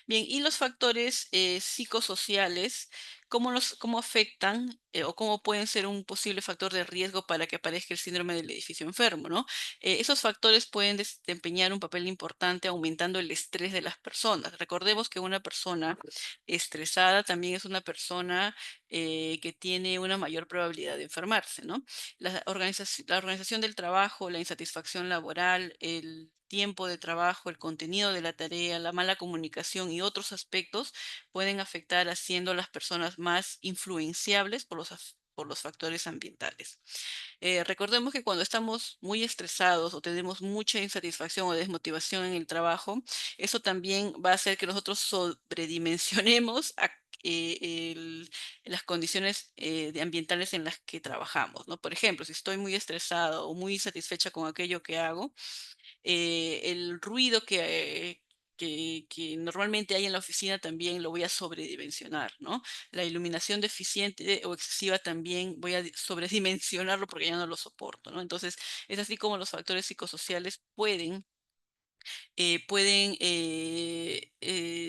[SPEAKER 1] Bien, y los factores psicosociales, ¿cómo afectan o cómo pueden ser un posible factor de riesgo para que aparezca el síndrome del edificio enfermo, ¿no? Esos factores pueden desempeñar un papel importante aumentando el estrés de las personas. Recordemos que una persona estresada también es una persona que tiene una mayor probabilidad de enfermarse, ¿no? La organización del trabajo, la insatisfacción laboral, el tiempo de trabajo, el contenido de la tarea, la mala comunicación y otros aspectos pueden afectar haciendo a las personas más influenciables por los factores ambientales. Recordemos que cuando estamos muy estresados o tenemos mucha insatisfacción o desmotivación en el trabajo, eso también va a hacer que nosotros sobredimensionemos las condiciones ambientales en las que trabajamos, ¿no? Por ejemplo, si estoy muy estresada o muy insatisfecha con aquello que hago, el ruido que normalmente hay en la oficina también lo voy a sobredimensionar, ¿no? La iluminación deficiente o excesiva también voy a sobredimensionarlo porque ya no lo soporto, ¿no? Entonces, es así como los factores psicosociales pueden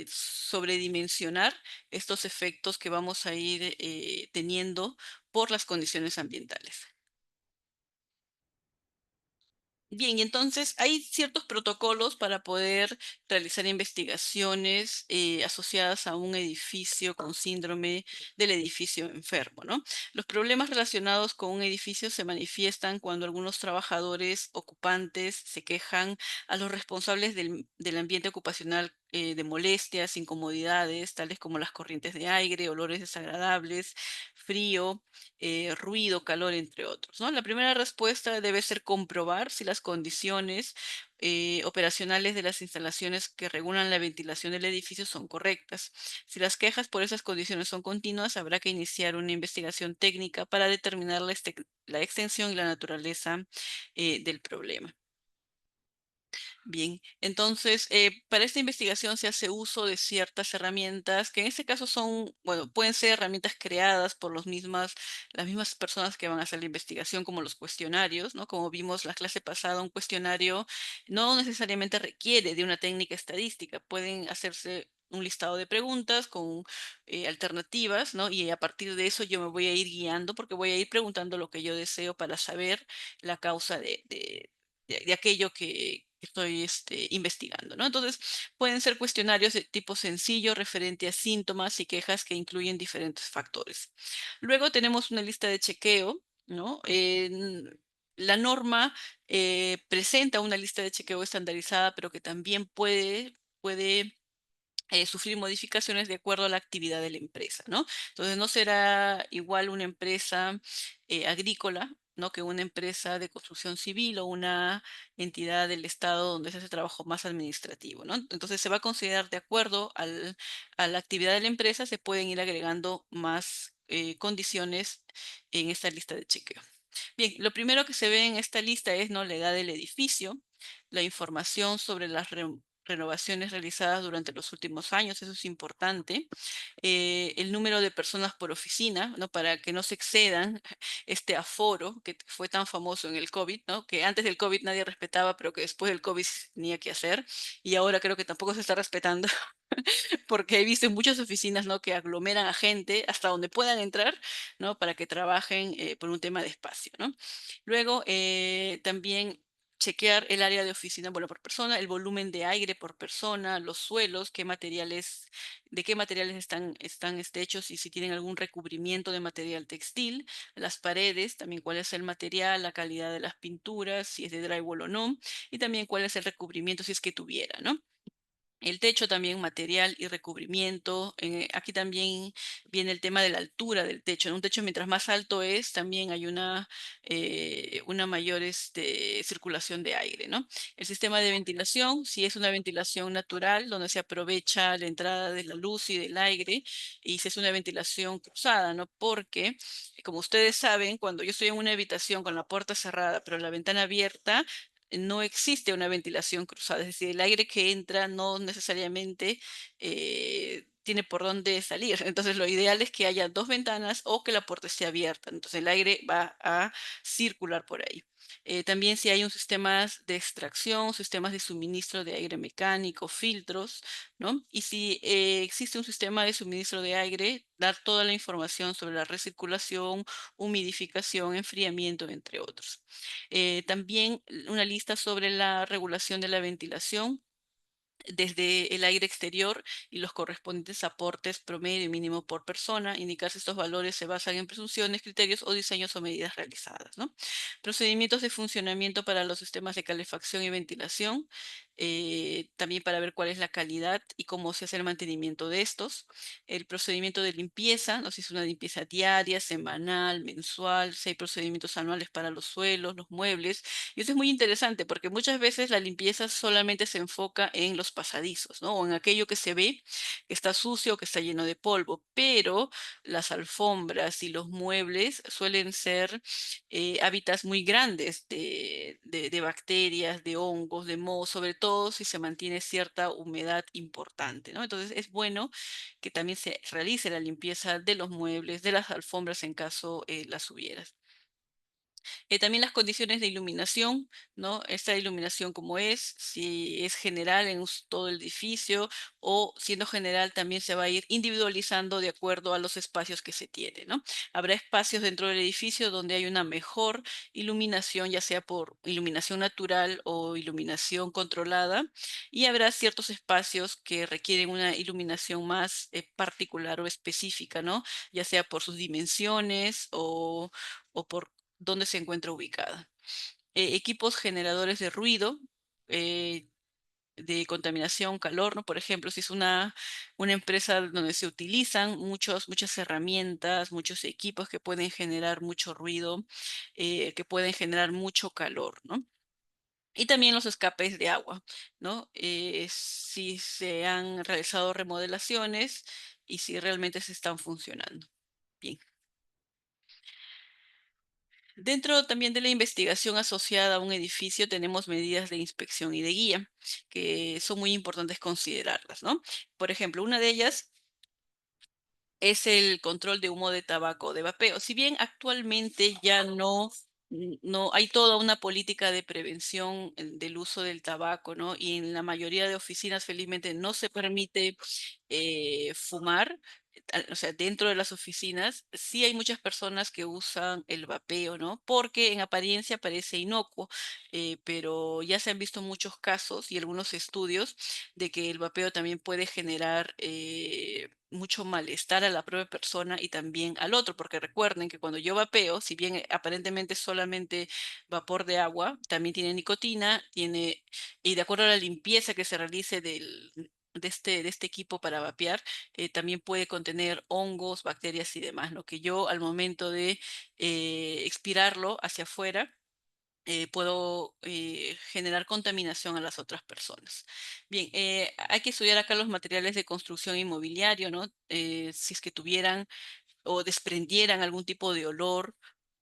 [SPEAKER 1] sobredimensionar estos efectos que vamos a ir teniendo por las condiciones ambientales. Bien, y entonces hay ciertos protocolos para poder realizar investigaciones asociadas a un edificio con síndrome del edificio enfermo, ¿no? Los problemas relacionados con un edificio se manifiestan cuando algunos trabajadores ocupantes se quejan a los responsables del ambiente ocupacional de molestias, incomodidades, tales como las corrientes de aire, olores desagradables, frío, ruido, calor, entre otros, ¿no? La primera respuesta debe ser comprobar si las condiciones operacionales de las instalaciones que regulan la ventilación del edificio son correctas. Si las quejas por esas condiciones son continuas, habrá que iniciar una investigación técnica para determinar la extensión y la naturaleza del problema. Bien, entonces, para esta investigación se hace uso de ciertas herramientas que en este caso son, bueno, pueden ser herramientas creadas por las mismas personas que van a hacer la investigación, como los cuestionarios, ¿no? Como vimos la clase pasada, un cuestionario no necesariamente requiere de una técnica estadística, pueden hacerse un listado de preguntas con alternativas, ¿no? Y a partir de eso yo me voy a ir guiando porque voy a ir preguntando lo que yo deseo para saber la causa de aquello investigando, ¿no? Entonces, pueden ser cuestionarios de tipo sencillo referente a síntomas y quejas que incluyen diferentes factores. Luego tenemos una lista de chequeo, ¿no? La norma presenta una lista de chequeo estandarizada, pero que también puede sufrir modificaciones de acuerdo a la actividad de la empresa, ¿no? Entonces, no será igual una empresa agrícola, ¿no? Que una empresa de construcción civil o una entidad del Estado donde se hace trabajo más administrativo, ¿no? Entonces, se va a considerar de acuerdo a la actividad de la empresa, se pueden ir agregando más condiciones en esta lista de chequeo. Bien, lo primero que se ve en esta lista es, ¿no?, la edad del edificio, la información sobre las renovaciones realizadas durante los últimos años, eso es importante, el número de personas por oficina, ¿no?, para que no se excedan este aforo que fue tan famoso en el COVID, ¿no?, que antes del COVID nadie respetaba, pero que después del COVID se tenía que hacer, y ahora creo que tampoco se está respetando porque he visto en muchas oficinas, ¿no?, que aglomeran a gente hasta donde puedan entrar, ¿no?, para que trabajen por un tema de espacio, ¿no? Luego, también chequear el área de oficina, bueno, por persona, el volumen de aire por persona, los suelos, de qué materiales están hechos y si tienen algún recubrimiento de material textil, las paredes, también cuál es el material, la calidad de las pinturas, si es de drywall o no, y también cuál es el recubrimiento si es que tuviera, ¿no? El techo también, material y recubrimiento. Aquí también viene el tema de la altura del techo. En un techo, mientras más alto es, también hay una mayor circulación de aire, ¿no? El sistema de ventilación, si es una ventilación natural, donde se aprovecha la entrada de la luz y del aire, y si es una ventilación cruzada, ¿no? Porque, como ustedes saben, cuando yo estoy en una habitación con la puerta cerrada, pero la ventana abierta, no existe una ventilación cruzada, es decir, el aire que entra no necesariamente tiene por dónde salir. Entonces, lo ideal es que haya dos ventanas o que la puerta esté abierta. Entonces, el aire va a circular por ahí. También si hay un sistema de extracción, sistemas de suministro de aire mecánico, filtros, ¿no? Y si existe un sistema de suministro de aire, dar toda la información sobre la recirculación, humidificación, enfriamiento, entre otros. También una lista sobre la regulación de la ventilación desde el aire exterior y los correspondientes aportes promedio y mínimo por persona. Indicar si estos valores se basan en presunciones, criterios o diseños o medidas realizadas, ¿no? Procedimientos de funcionamiento para los sistemas de calefacción y ventilación, también para ver cuál es la calidad y cómo se hace el mantenimiento de estos. El procedimiento de limpieza, no sé si es una limpieza diaria, semanal, mensual, si hay procedimientos anuales para los suelos, los muebles. Y eso es muy interesante porque muchas veces la limpieza solamente se enfoca en los pasadizos, ¿no? O en aquello que se ve que está sucio, que está lleno de polvo, pero las alfombras y los muebles suelen ser hábitats muy grandes de bacterias, de hongos, de mohos, sobre todo si se mantiene cierta humedad importante, ¿no? Entonces es bueno que también se realice la limpieza de los muebles, de las alfombras en caso las hubieras. También las condiciones de iluminación, ¿no? Esta iluminación como es, si es general en todo el edificio o siendo general también se va a ir individualizando de acuerdo a los espacios que se tiene, ¿no? Habrá espacios dentro del edificio donde hay una mejor iluminación, ya sea por iluminación natural o iluminación controlada, y habrá ciertos espacios que requieren una iluminación más particular o específica, ¿no? Ya sea por sus dimensiones o por dónde se encuentra ubicada. Equipos generadores de ruido, eh, de contaminación, calor, ¿no? Por ejemplo, si es una empresa donde se utilizan muchas herramientas, muchos equipos que pueden generar mucho ruido, que pueden generar mucho calor, ¿no? Y también los escapes de agua, ¿no? Si se han realizado remodelaciones y si realmente se están funcionando. Bien. Dentro también de la investigación asociada a un edificio tenemos medidas de inspección y de guía, que son muy importantes considerarlas, ¿no? Por ejemplo, una de ellas es el control de humo de tabaco de vapeo. Si bien actualmente ya no hay toda una política de prevención del uso del tabaco, ¿no? Y en la mayoría de oficinas felizmente no se permite fumar. o sea, dentro de las oficinas, sí hay muchas personas que usan el vapeo, ¿no? Porque en apariencia parece inocuo, pero ya se han visto muchos casos y algunos estudios de que el vapeo también puede generar mucho malestar a la propia persona y también al otro, porque recuerden que cuando yo vapeo, si bien aparentemente es solamente vapor de agua, también tiene nicotina, tiene, y de acuerdo a la limpieza que se realice de este equipo para vapear, también puede contener hongos, bacterias y demás, ¿no? Que yo al momento de expirarlo hacia afuera, puedo generar contaminación a las otras personas. Bien, hay que estudiar acá los materiales de construcción inmobiliario, ¿no? Si es que tuvieran o desprendieran algún tipo de olor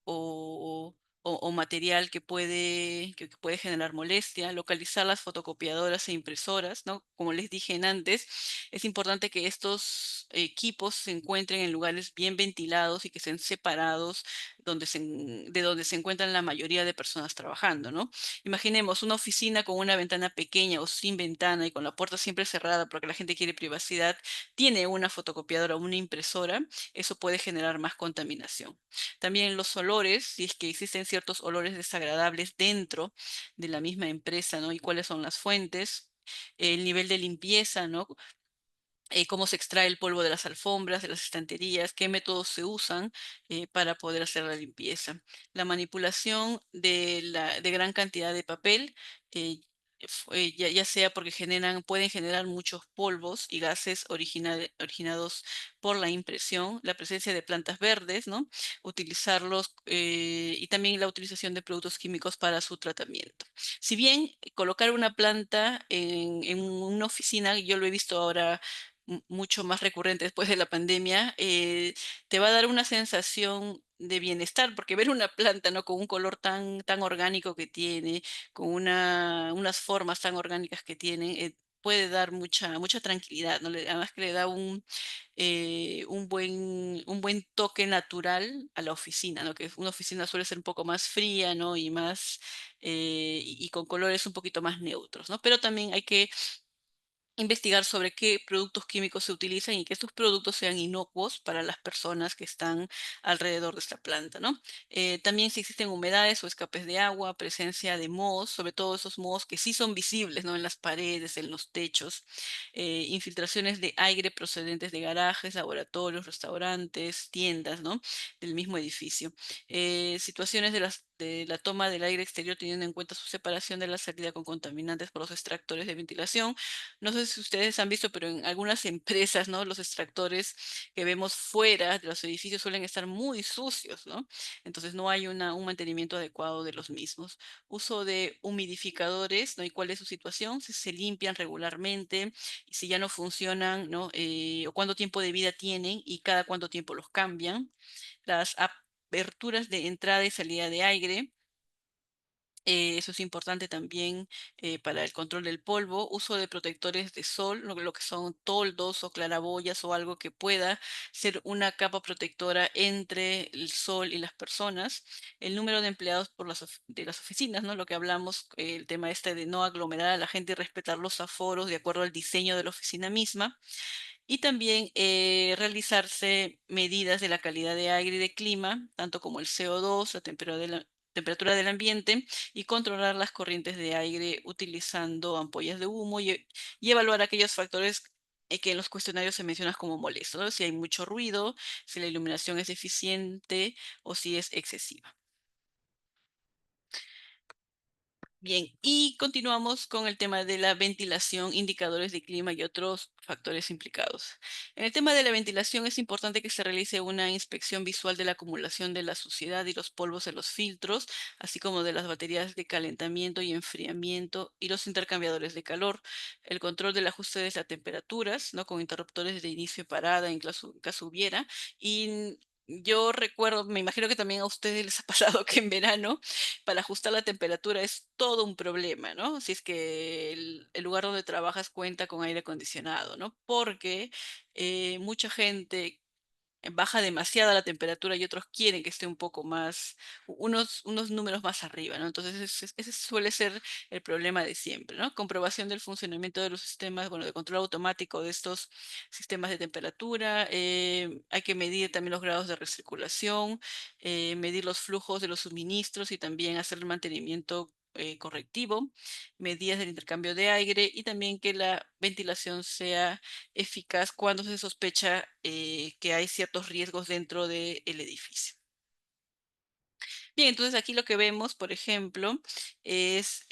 [SPEAKER 1] o, o material que puede generar molestia, localizar las fotocopiadoras e impresoras, ¿no? Como les dije antes, es importante que estos equipos se encuentren en lugares bien ventilados y que estén separados de donde se encuentran la mayoría de personas trabajando, ¿no? Imaginemos una oficina con una ventana pequeña o sin ventana y con la puerta siempre cerrada porque la gente quiere privacidad, tiene una fotocopiadora o una impresora, eso puede generar más contaminación. También los olores, si es que existen ciertos olores desagradables dentro de la misma empresa, ¿no? Y cuáles son las fuentes, el nivel de limpieza, ¿no? Cómo se extrae el polvo de las alfombras, de las estanterías, qué métodos se usan para poder hacer la limpieza. La manipulación de gran cantidad de papel, eh, ya sea porque pueden generar muchos polvos y gases originados por la impresión, la presencia de plantas verdes, ¿no? Utilizarlos y también la utilización de productos químicos para su tratamiento. Si bien colocar una planta en una oficina, yo lo he visto ahora mucho más recurrente después de la pandemia, te va a dar una sensación de bienestar, porque ver una planta, ¿no? Con un color tan orgánico que tiene, con unas formas tan orgánicas que tiene, puede dar mucha tranquilidad, ¿no? Además que le da un buen toque natural a la oficina, ¿no? Que una oficina suele ser un poco más fría, ¿no? Y más, y con colores un poquito más neutros, ¿no? Pero también hay que investigar sobre qué productos químicos se utilizan y que estos productos sean inocuos para las personas que están alrededor de esta planta, ¿no? También si existen humedades o escapes de agua, presencia de mohos, sobre todo esos mohos que sí son visibles, ¿no? En las paredes, en los techos, infiltraciones de aire procedentes de garajes, laboratorios, restaurantes, tiendas, ¿no? Del mismo edificio. Situaciones de la toma del aire exterior teniendo en cuenta su separación de la salida con contaminantes por los extractores de ventilación. No sé si ustedes han visto, pero en algunas empresas, ¿no? Los extractores que vemos fuera de los edificios suelen estar muy sucios, ¿no? Entonces no hay un mantenimiento adecuado de los mismos. Uso de humidificadores, ¿no? ¿Y cuál es su situación? Si se limpian regularmente, y si ya no funcionan, ¿no? O cuánto tiempo de vida tienen y cada cuánto tiempo los cambian. Las aperturas de entrada y salida de aire, eso es importante también para el control del polvo. Uso de protectores de sol, lo que son toldos o claraboyas o algo que pueda ser una capa protectora entre el sol y las personas. El número de empleados de las oficinas, ¿no? Lo que hablamos, el tema este de no aglomerar a la gente y respetar los aforos de acuerdo al diseño de la oficina misma. Y también realizarse medidas de la calidad de aire y de clima, tanto como el CO2, la temperatura del ambiente, y controlar las corrientes de aire utilizando ampollas de humo y evaluar aquellos factores que en los cuestionarios se mencionan como molestos, ¿no? Si hay mucho ruido, si la iluminación es deficiente o si es excesiva. Bien, y continuamos con el tema de la ventilación, indicadores de clima y otros factores implicados. En el tema de la ventilación es importante que se realice una inspección visual de la acumulación de la suciedad y los polvos en los filtros, así como de las baterías de calentamiento y enfriamiento y los intercambiadores de calor, el control del ajuste de las temperaturas, ¿no? Con interruptores de inicio y parada en caso hubiera. Y yo recuerdo, me imagino que también a ustedes les ha pasado que en verano para ajustar la temperatura es todo un problema, ¿no? Si es que el lugar donde trabajas cuenta con aire acondicionado, ¿no? Porque mucha gente baja demasiada la temperatura y otros quieren que esté un poco más, unos números más arriba, ¿no? Entonces ese suele ser el problema de siempre, ¿no? Comprobación del funcionamiento de los sistemas, bueno, de control automático de estos sistemas de temperatura. Hay que medir también los grados de recirculación, medir los flujos de los suministros y también hacer el mantenimiento correctivo, medidas del intercambio de aire y también que la ventilación sea eficaz cuando se sospecha que hay ciertos riesgos dentro del edificio. Bien, entonces aquí lo que vemos, por ejemplo, es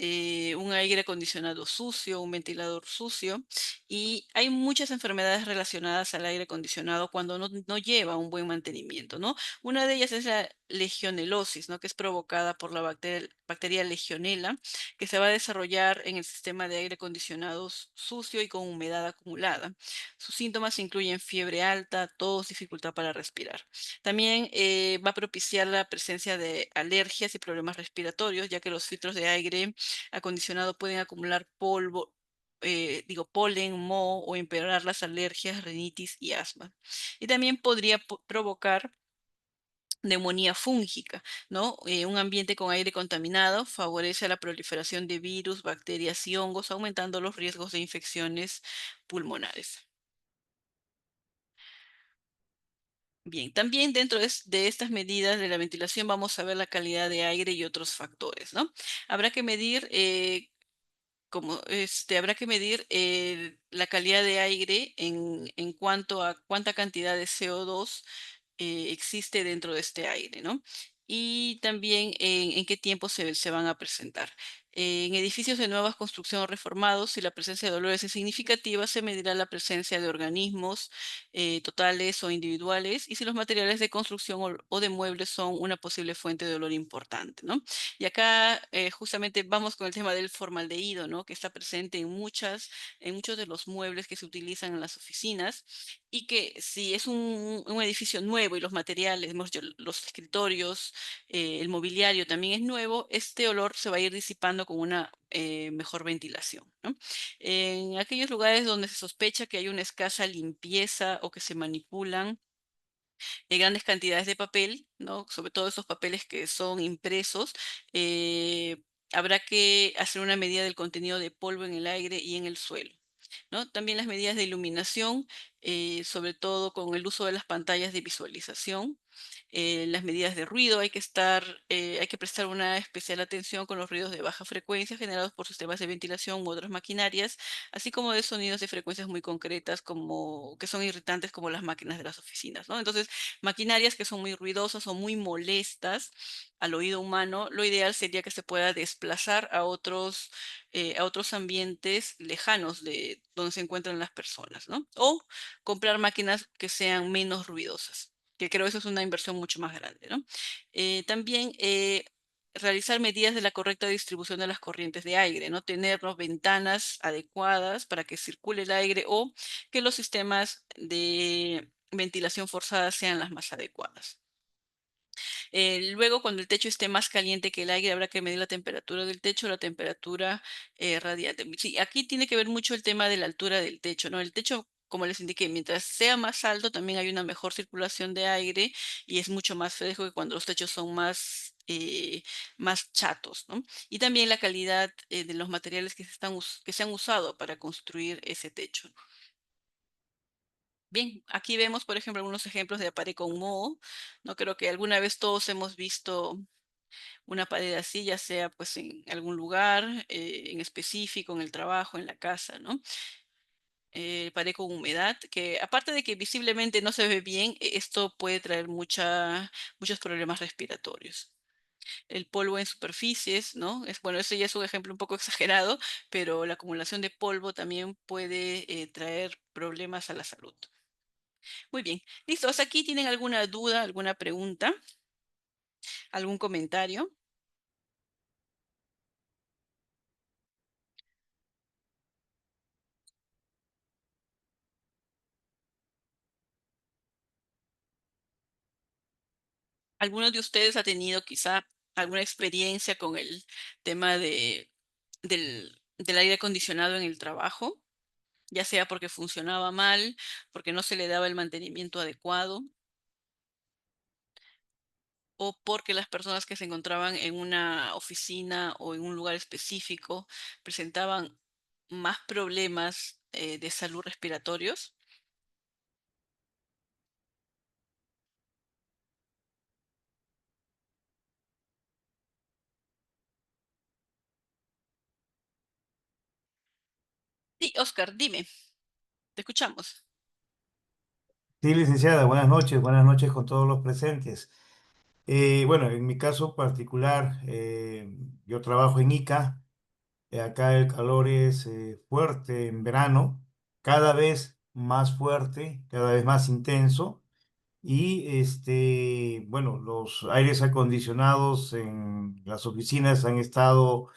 [SPEAKER 1] un aire acondicionado sucio, un ventilador sucio, y hay muchas enfermedades relacionadas al aire acondicionado cuando no lleva un buen mantenimiento, ¿no? Una de ellas es la legionelosis, ¿no? Que es provocada por la bacteria Legionella, que se va a desarrollar en el sistema de aire acondicionado sucio y con humedad acumulada. Sus síntomas incluyen fiebre alta, tos, dificultad para respirar. También va a propiciar la presencia de alergias y problemas respiratorios, ya que los filtros de aire acondicionado pueden acumular polvo, polen, moho o empeorar las alergias, rinitis y asma. Y también podría provocar neumonía fúngica, ¿no? Un ambiente con aire contaminado favorece la proliferación de virus, bacterias y hongos, aumentando los riesgos de infecciones pulmonares. Bien, también dentro de estas medidas de la ventilación vamos a ver la calidad de aire y otros factores, ¿no? Habrá que medir, habrá que medir la calidad de aire en cuanto a cuánta cantidad de CO2 existe dentro de este aire, ¿no? Y también en qué tiempo se van a presentar. En edificios de nuevas construcción o reformados, si la presencia de olores es significativa, se medirá la presencia de organismos totales o individuales y si los materiales de construcción o de muebles son una posible fuente de olor importante, ¿no? Y acá justamente vamos con el tema del formaldehído, ¿no? Que está presente en muchos de los muebles que se utilizan en las oficinas y que si es un edificio nuevo y los materiales, los escritorios, el mobiliario también es nuevo, este olor se va a ir disipando con una mejor ventilación, ¿no? En aquellos lugares donde se sospecha que hay una escasa limpieza o que se manipulan grandes cantidades de papel, ¿no? Sobre todo esos papeles que son impresos, eh, habrá que hacer una medida del contenido de polvo en el aire y en el suelo, ¿no? También las medidas de iluminación, sobre todo con el uso de las pantallas de visualización. Las medidas de ruido, hay que prestar una especial atención con los ruidos de baja frecuencia generados por sistemas de ventilación u otras maquinarias, así como de sonidos de frecuencias muy concretas como que son irritantes como las máquinas de las oficinas, ¿no? Entonces, maquinarias que son muy ruidosas o muy molestas al oído humano, lo ideal sería que se pueda desplazar a otros ambientes lejanos de donde se encuentran las personas, ¿no? O comprar máquinas que sean menos ruidosas, que creo eso es una inversión mucho más grande, ¿no? También realizar medidas de la correcta distribución de las corrientes de aire, ¿no? Tenernos ventanas adecuadas para que circule el aire o que los sistemas de ventilación forzada sean las más adecuadas. Luego, cuando el techo esté más caliente que el aire, habrá que medir la temperatura del techo, la temperatura radiante. Sí, aquí tiene que ver mucho el tema de la altura del techo, ¿no? El techo, como les indiqué, mientras sea más alto, también hay una mejor circulación de aire y es mucho más fresco que cuando los techos son más chatos, ¿no? Y también la calidad de los materiales que se han usado para construir ese techo. Bien, aquí vemos, por ejemplo, algunos ejemplos de pared con moho. No creo que alguna vez todos hemos visto una pared así, ya sea pues en algún lugar en específico, en el trabajo, en la casa, ¿no? Pared con humedad, que aparte de que visiblemente no se ve bien, esto puede traer muchos problemas respiratorios. El polvo en superficies, ¿no? Bueno, ese ya es un ejemplo un poco exagerado, pero la acumulación de polvo también puede traer problemas a la salud. Muy bien, listo. ¿Hasta aquí tienen alguna duda, alguna pregunta, algún comentario? ¿Alguno de ustedes ha tenido quizá alguna experiencia con el tema del aire acondicionado en el trabajo? Ya sea porque funcionaba mal, porque no se le daba el mantenimiento adecuado. o porque las personas que se encontraban en una oficina o en un lugar específico presentaban más problemas de salud respiratorios? Sí, Oscar, dime, te escuchamos.
[SPEAKER 3] Sí, licenciada, buenas noches con todos los presentes. Bueno, en mi caso particular, yo trabajo en ICA, acá el calor es fuerte en verano, cada vez más fuerte, cada vez más intenso, y bueno, los aires acondicionados en las oficinas han estado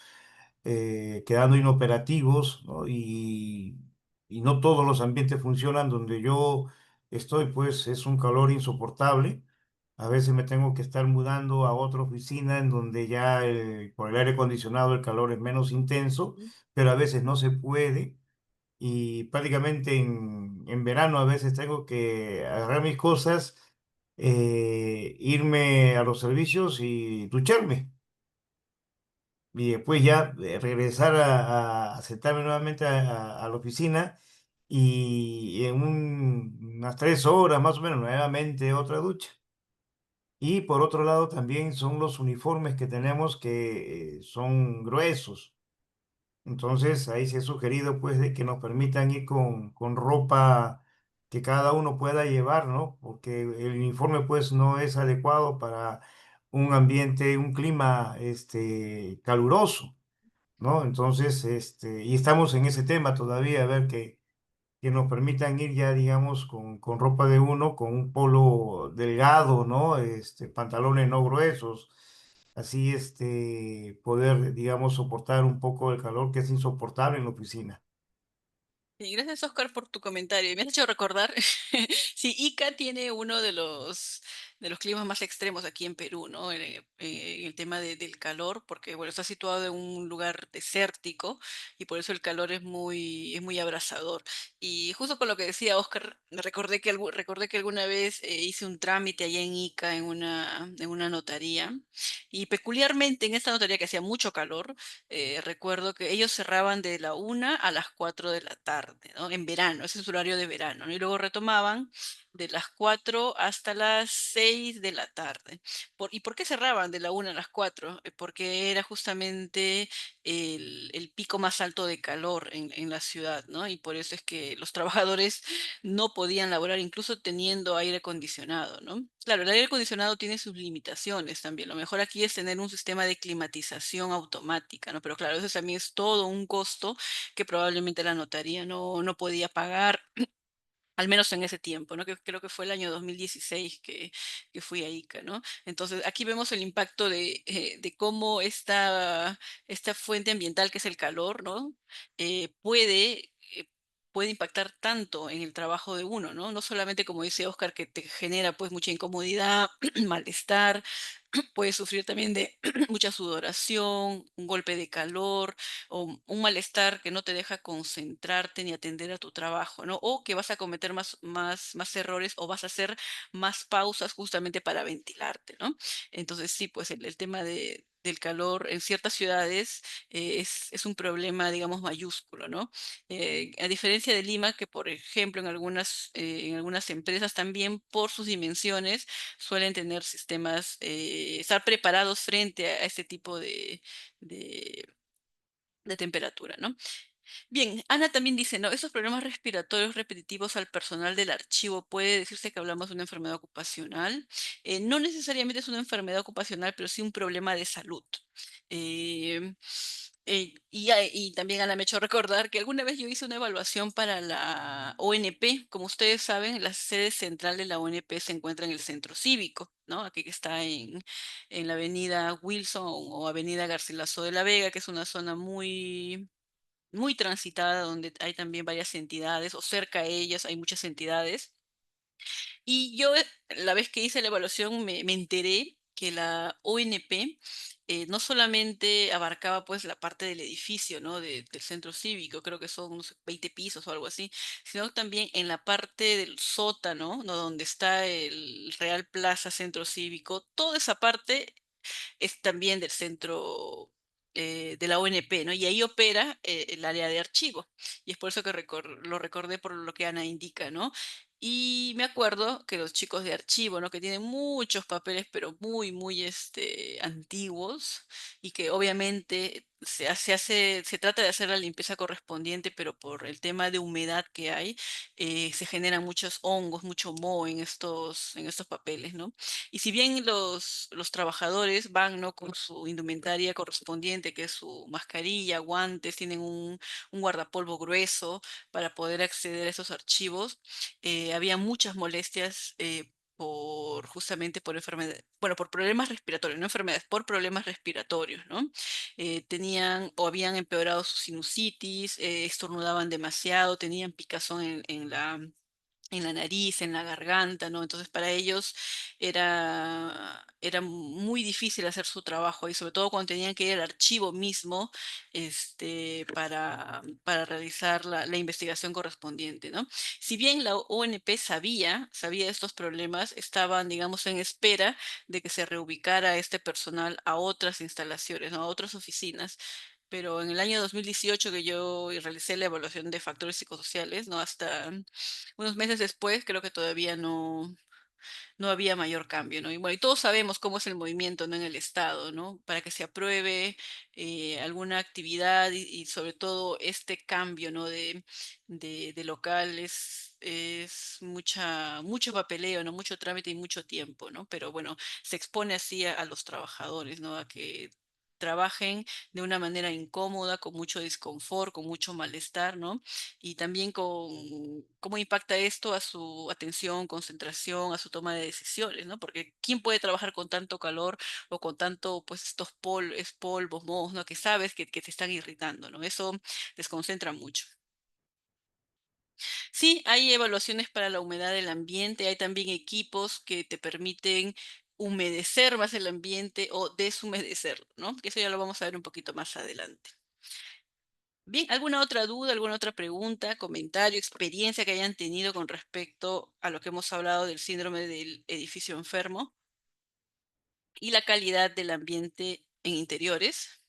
[SPEAKER 3] quedando inoperativos, ¿no? Y no todos los ambientes funcionan. Donde yo estoy, pues es un calor insoportable. A veces me tengo que estar mudando a otra oficina en donde ya por el aire acondicionado el calor es menos intenso, pero a veces no se puede. Y prácticamente en verano a veces tengo que agarrar mis cosas, irme a los servicios y ducharme y después ya regresar a sentarme nuevamente a la oficina y en unas 3 horas más o menos nuevamente otra ducha. Y por otro lado también son los uniformes que tenemos que son gruesos. Entonces ahí se ha sugerido pues de que nos permitan ir con ropa que cada uno pueda llevar, ¿no? Porque el uniforme pues no es adecuado para un ambiente, un clima caluroso, ¿no? Entonces, y estamos en ese tema todavía, a ver que nos permitan ir ya, digamos, con ropa de uno, con un polo delgado, ¿no? Pantalones no gruesos, así, poder, digamos, soportar un poco el calor que es insoportable en la oficina.
[SPEAKER 1] Y gracias, Oscar, por tu comentario. Me has hecho recordar, sí, Ica tiene uno de los climas más extremos aquí en Perú, ¿no? En el tema del calor, porque, bueno, está situado en un lugar desértico y por eso el calor es muy abrasador. Y justo con lo que decía Oscar, recordé que alguna vez hice un trámite allá en Ica, en una notaría, y peculiarmente en esta notaría que hacía mucho calor, recuerdo que ellos cerraban de la 1 a las 4 de la tarde, ¿no? En verano, ese es su horario de verano, ¿no? Y luego retomaban de las 4 hasta las 6 de la tarde. ¿Y por qué cerraban de la 1 a las 4? Porque era justamente el pico más alto de calor en la ciudad, ¿no? Y por eso es que los trabajadores no podían laborar incluso teniendo aire acondicionado, ¿no? Claro, el aire acondicionado tiene sus limitaciones también. Lo mejor aquí es tener un sistema de climatización automática, ¿no? Pero claro, eso también es todo un costo que probablemente la notaría no podía pagar. Al menos en ese tiempo, ¿no? Que creo que fue el año 2016 que fui a Ica, ¿no? Entonces, aquí vemos el impacto de cómo esta fuente ambiental que es el calor, ¿no? Puede impactar tanto en el trabajo de uno, ¿no? No solamente, como dice Oscar, que te genera pues mucha incomodidad, malestar, puedes sufrir también de mucha sudoración, un golpe de calor o un malestar que no te deja concentrarte ni atender a tu trabajo, ¿no? O que vas a cometer más errores o vas a hacer más pausas justamente para ventilarte, ¿no? Entonces sí, pues el tema del calor en ciertas ciudades es un problema, digamos, mayúsculo, ¿no? A diferencia de Lima, que por ejemplo en algunas empresas también por sus dimensiones, suelen tener sistemas, estar preparados frente a este tipo de, de temperatura, ¿no? Bien, Ana también dice, ¿no? Esos problemas respiratorios repetitivos al personal del archivo puede decirse que hablamos de una enfermedad ocupacional. No necesariamente es una enfermedad ocupacional, pero sí un problema de salud. Eh, y también Ana me ha hecho recordar que alguna vez yo hice una evaluación para la ONP. Como ustedes saben, la sede central de la ONP se encuentra en el centro cívico, ¿no? Aquí que está en la avenida Wilson o avenida Garcilaso de la Vega, que es una zona muy transitada, donde hay también varias entidades, o cerca a ellas hay muchas entidades. Y yo, la vez que hice la evaluación, me enteré. que la ONP no solamente abarcaba pues la parte del edificio, ¿no? Del centro cívico, creo que son unos 20 pisos o algo así, sino también en la parte del sótano, ¿no? Donde está el Real Plaza Centro Cívico, toda esa parte es también del centro de la ONP, ¿no? Y ahí opera el área de archivo. Y es por eso que lo recordé por lo que Ana indica, ¿no? Y me acuerdo que los chicos de archivo, ¿no? Que tienen muchos papeles, pero muy, antiguos, y que obviamente se trata de hacer la limpieza correspondiente, pero por el tema de humedad que hay, se generan muchos hongos, mucho moho en estos papeles, ¿no? Y si bien los trabajadores van, ¿no? Con su indumentaria correspondiente, que es su mascarilla, guantes, tienen un guardapolvo grueso para poder acceder a esos archivos, había muchas molestias. Justamente por enfermedades, bueno, por problemas respiratorios, no enfermedades, por problemas respiratorios, ¿no? Tenían o habían empeorado su sinusitis, estornudaban demasiado, tenían picazón en la nariz, en la garganta, ¿no? Entonces para ellos era muy difícil hacer su trabajo y sobre todo cuando tenían que ir al archivo mismo para realizar la investigación correspondiente, ¿no? Si bien la ONP sabía de estos problemas, estaban, digamos, en espera de que se reubicara este personal a otras instalaciones, ¿no? A otras oficinas. Pero en el año 2018 que yo realicé la evaluación de factores psicosociales, ¿no? Hasta unos meses después, creo que todavía no había mayor cambio, ¿no? Y bueno, y todos sabemos cómo es el movimiento, ¿no? En el Estado, ¿no? Para que se apruebe alguna actividad y sobre todo este cambio, ¿no? De local es mucho papeleo, ¿no? Mucho trámite y mucho tiempo, ¿no? Pero bueno, se expone así a los trabajadores, ¿no? A que trabajen de una manera incómoda, con mucho disconfort, con mucho malestar, ¿no? Y también con cómo impacta esto a su atención, concentración, a su toma de decisiones, ¿no? Porque ¿quién puede trabajar con tanto calor o con tanto, pues, polvos, mohos, ¿no? Que sabes que te están irritando, ¿no? Eso desconcentra mucho. Sí, hay evaluaciones para la humedad del ambiente, hay también equipos que te permiten humedecer más el ambiente o deshumedecerlo, ¿no? Que eso ya lo vamos a ver un poquito más adelante. Bien, ¿alguna otra duda, alguna otra pregunta, comentario, experiencia que hayan tenido con respecto a lo que hemos hablado del síndrome del edificio enfermo y la calidad del ambiente en interiores?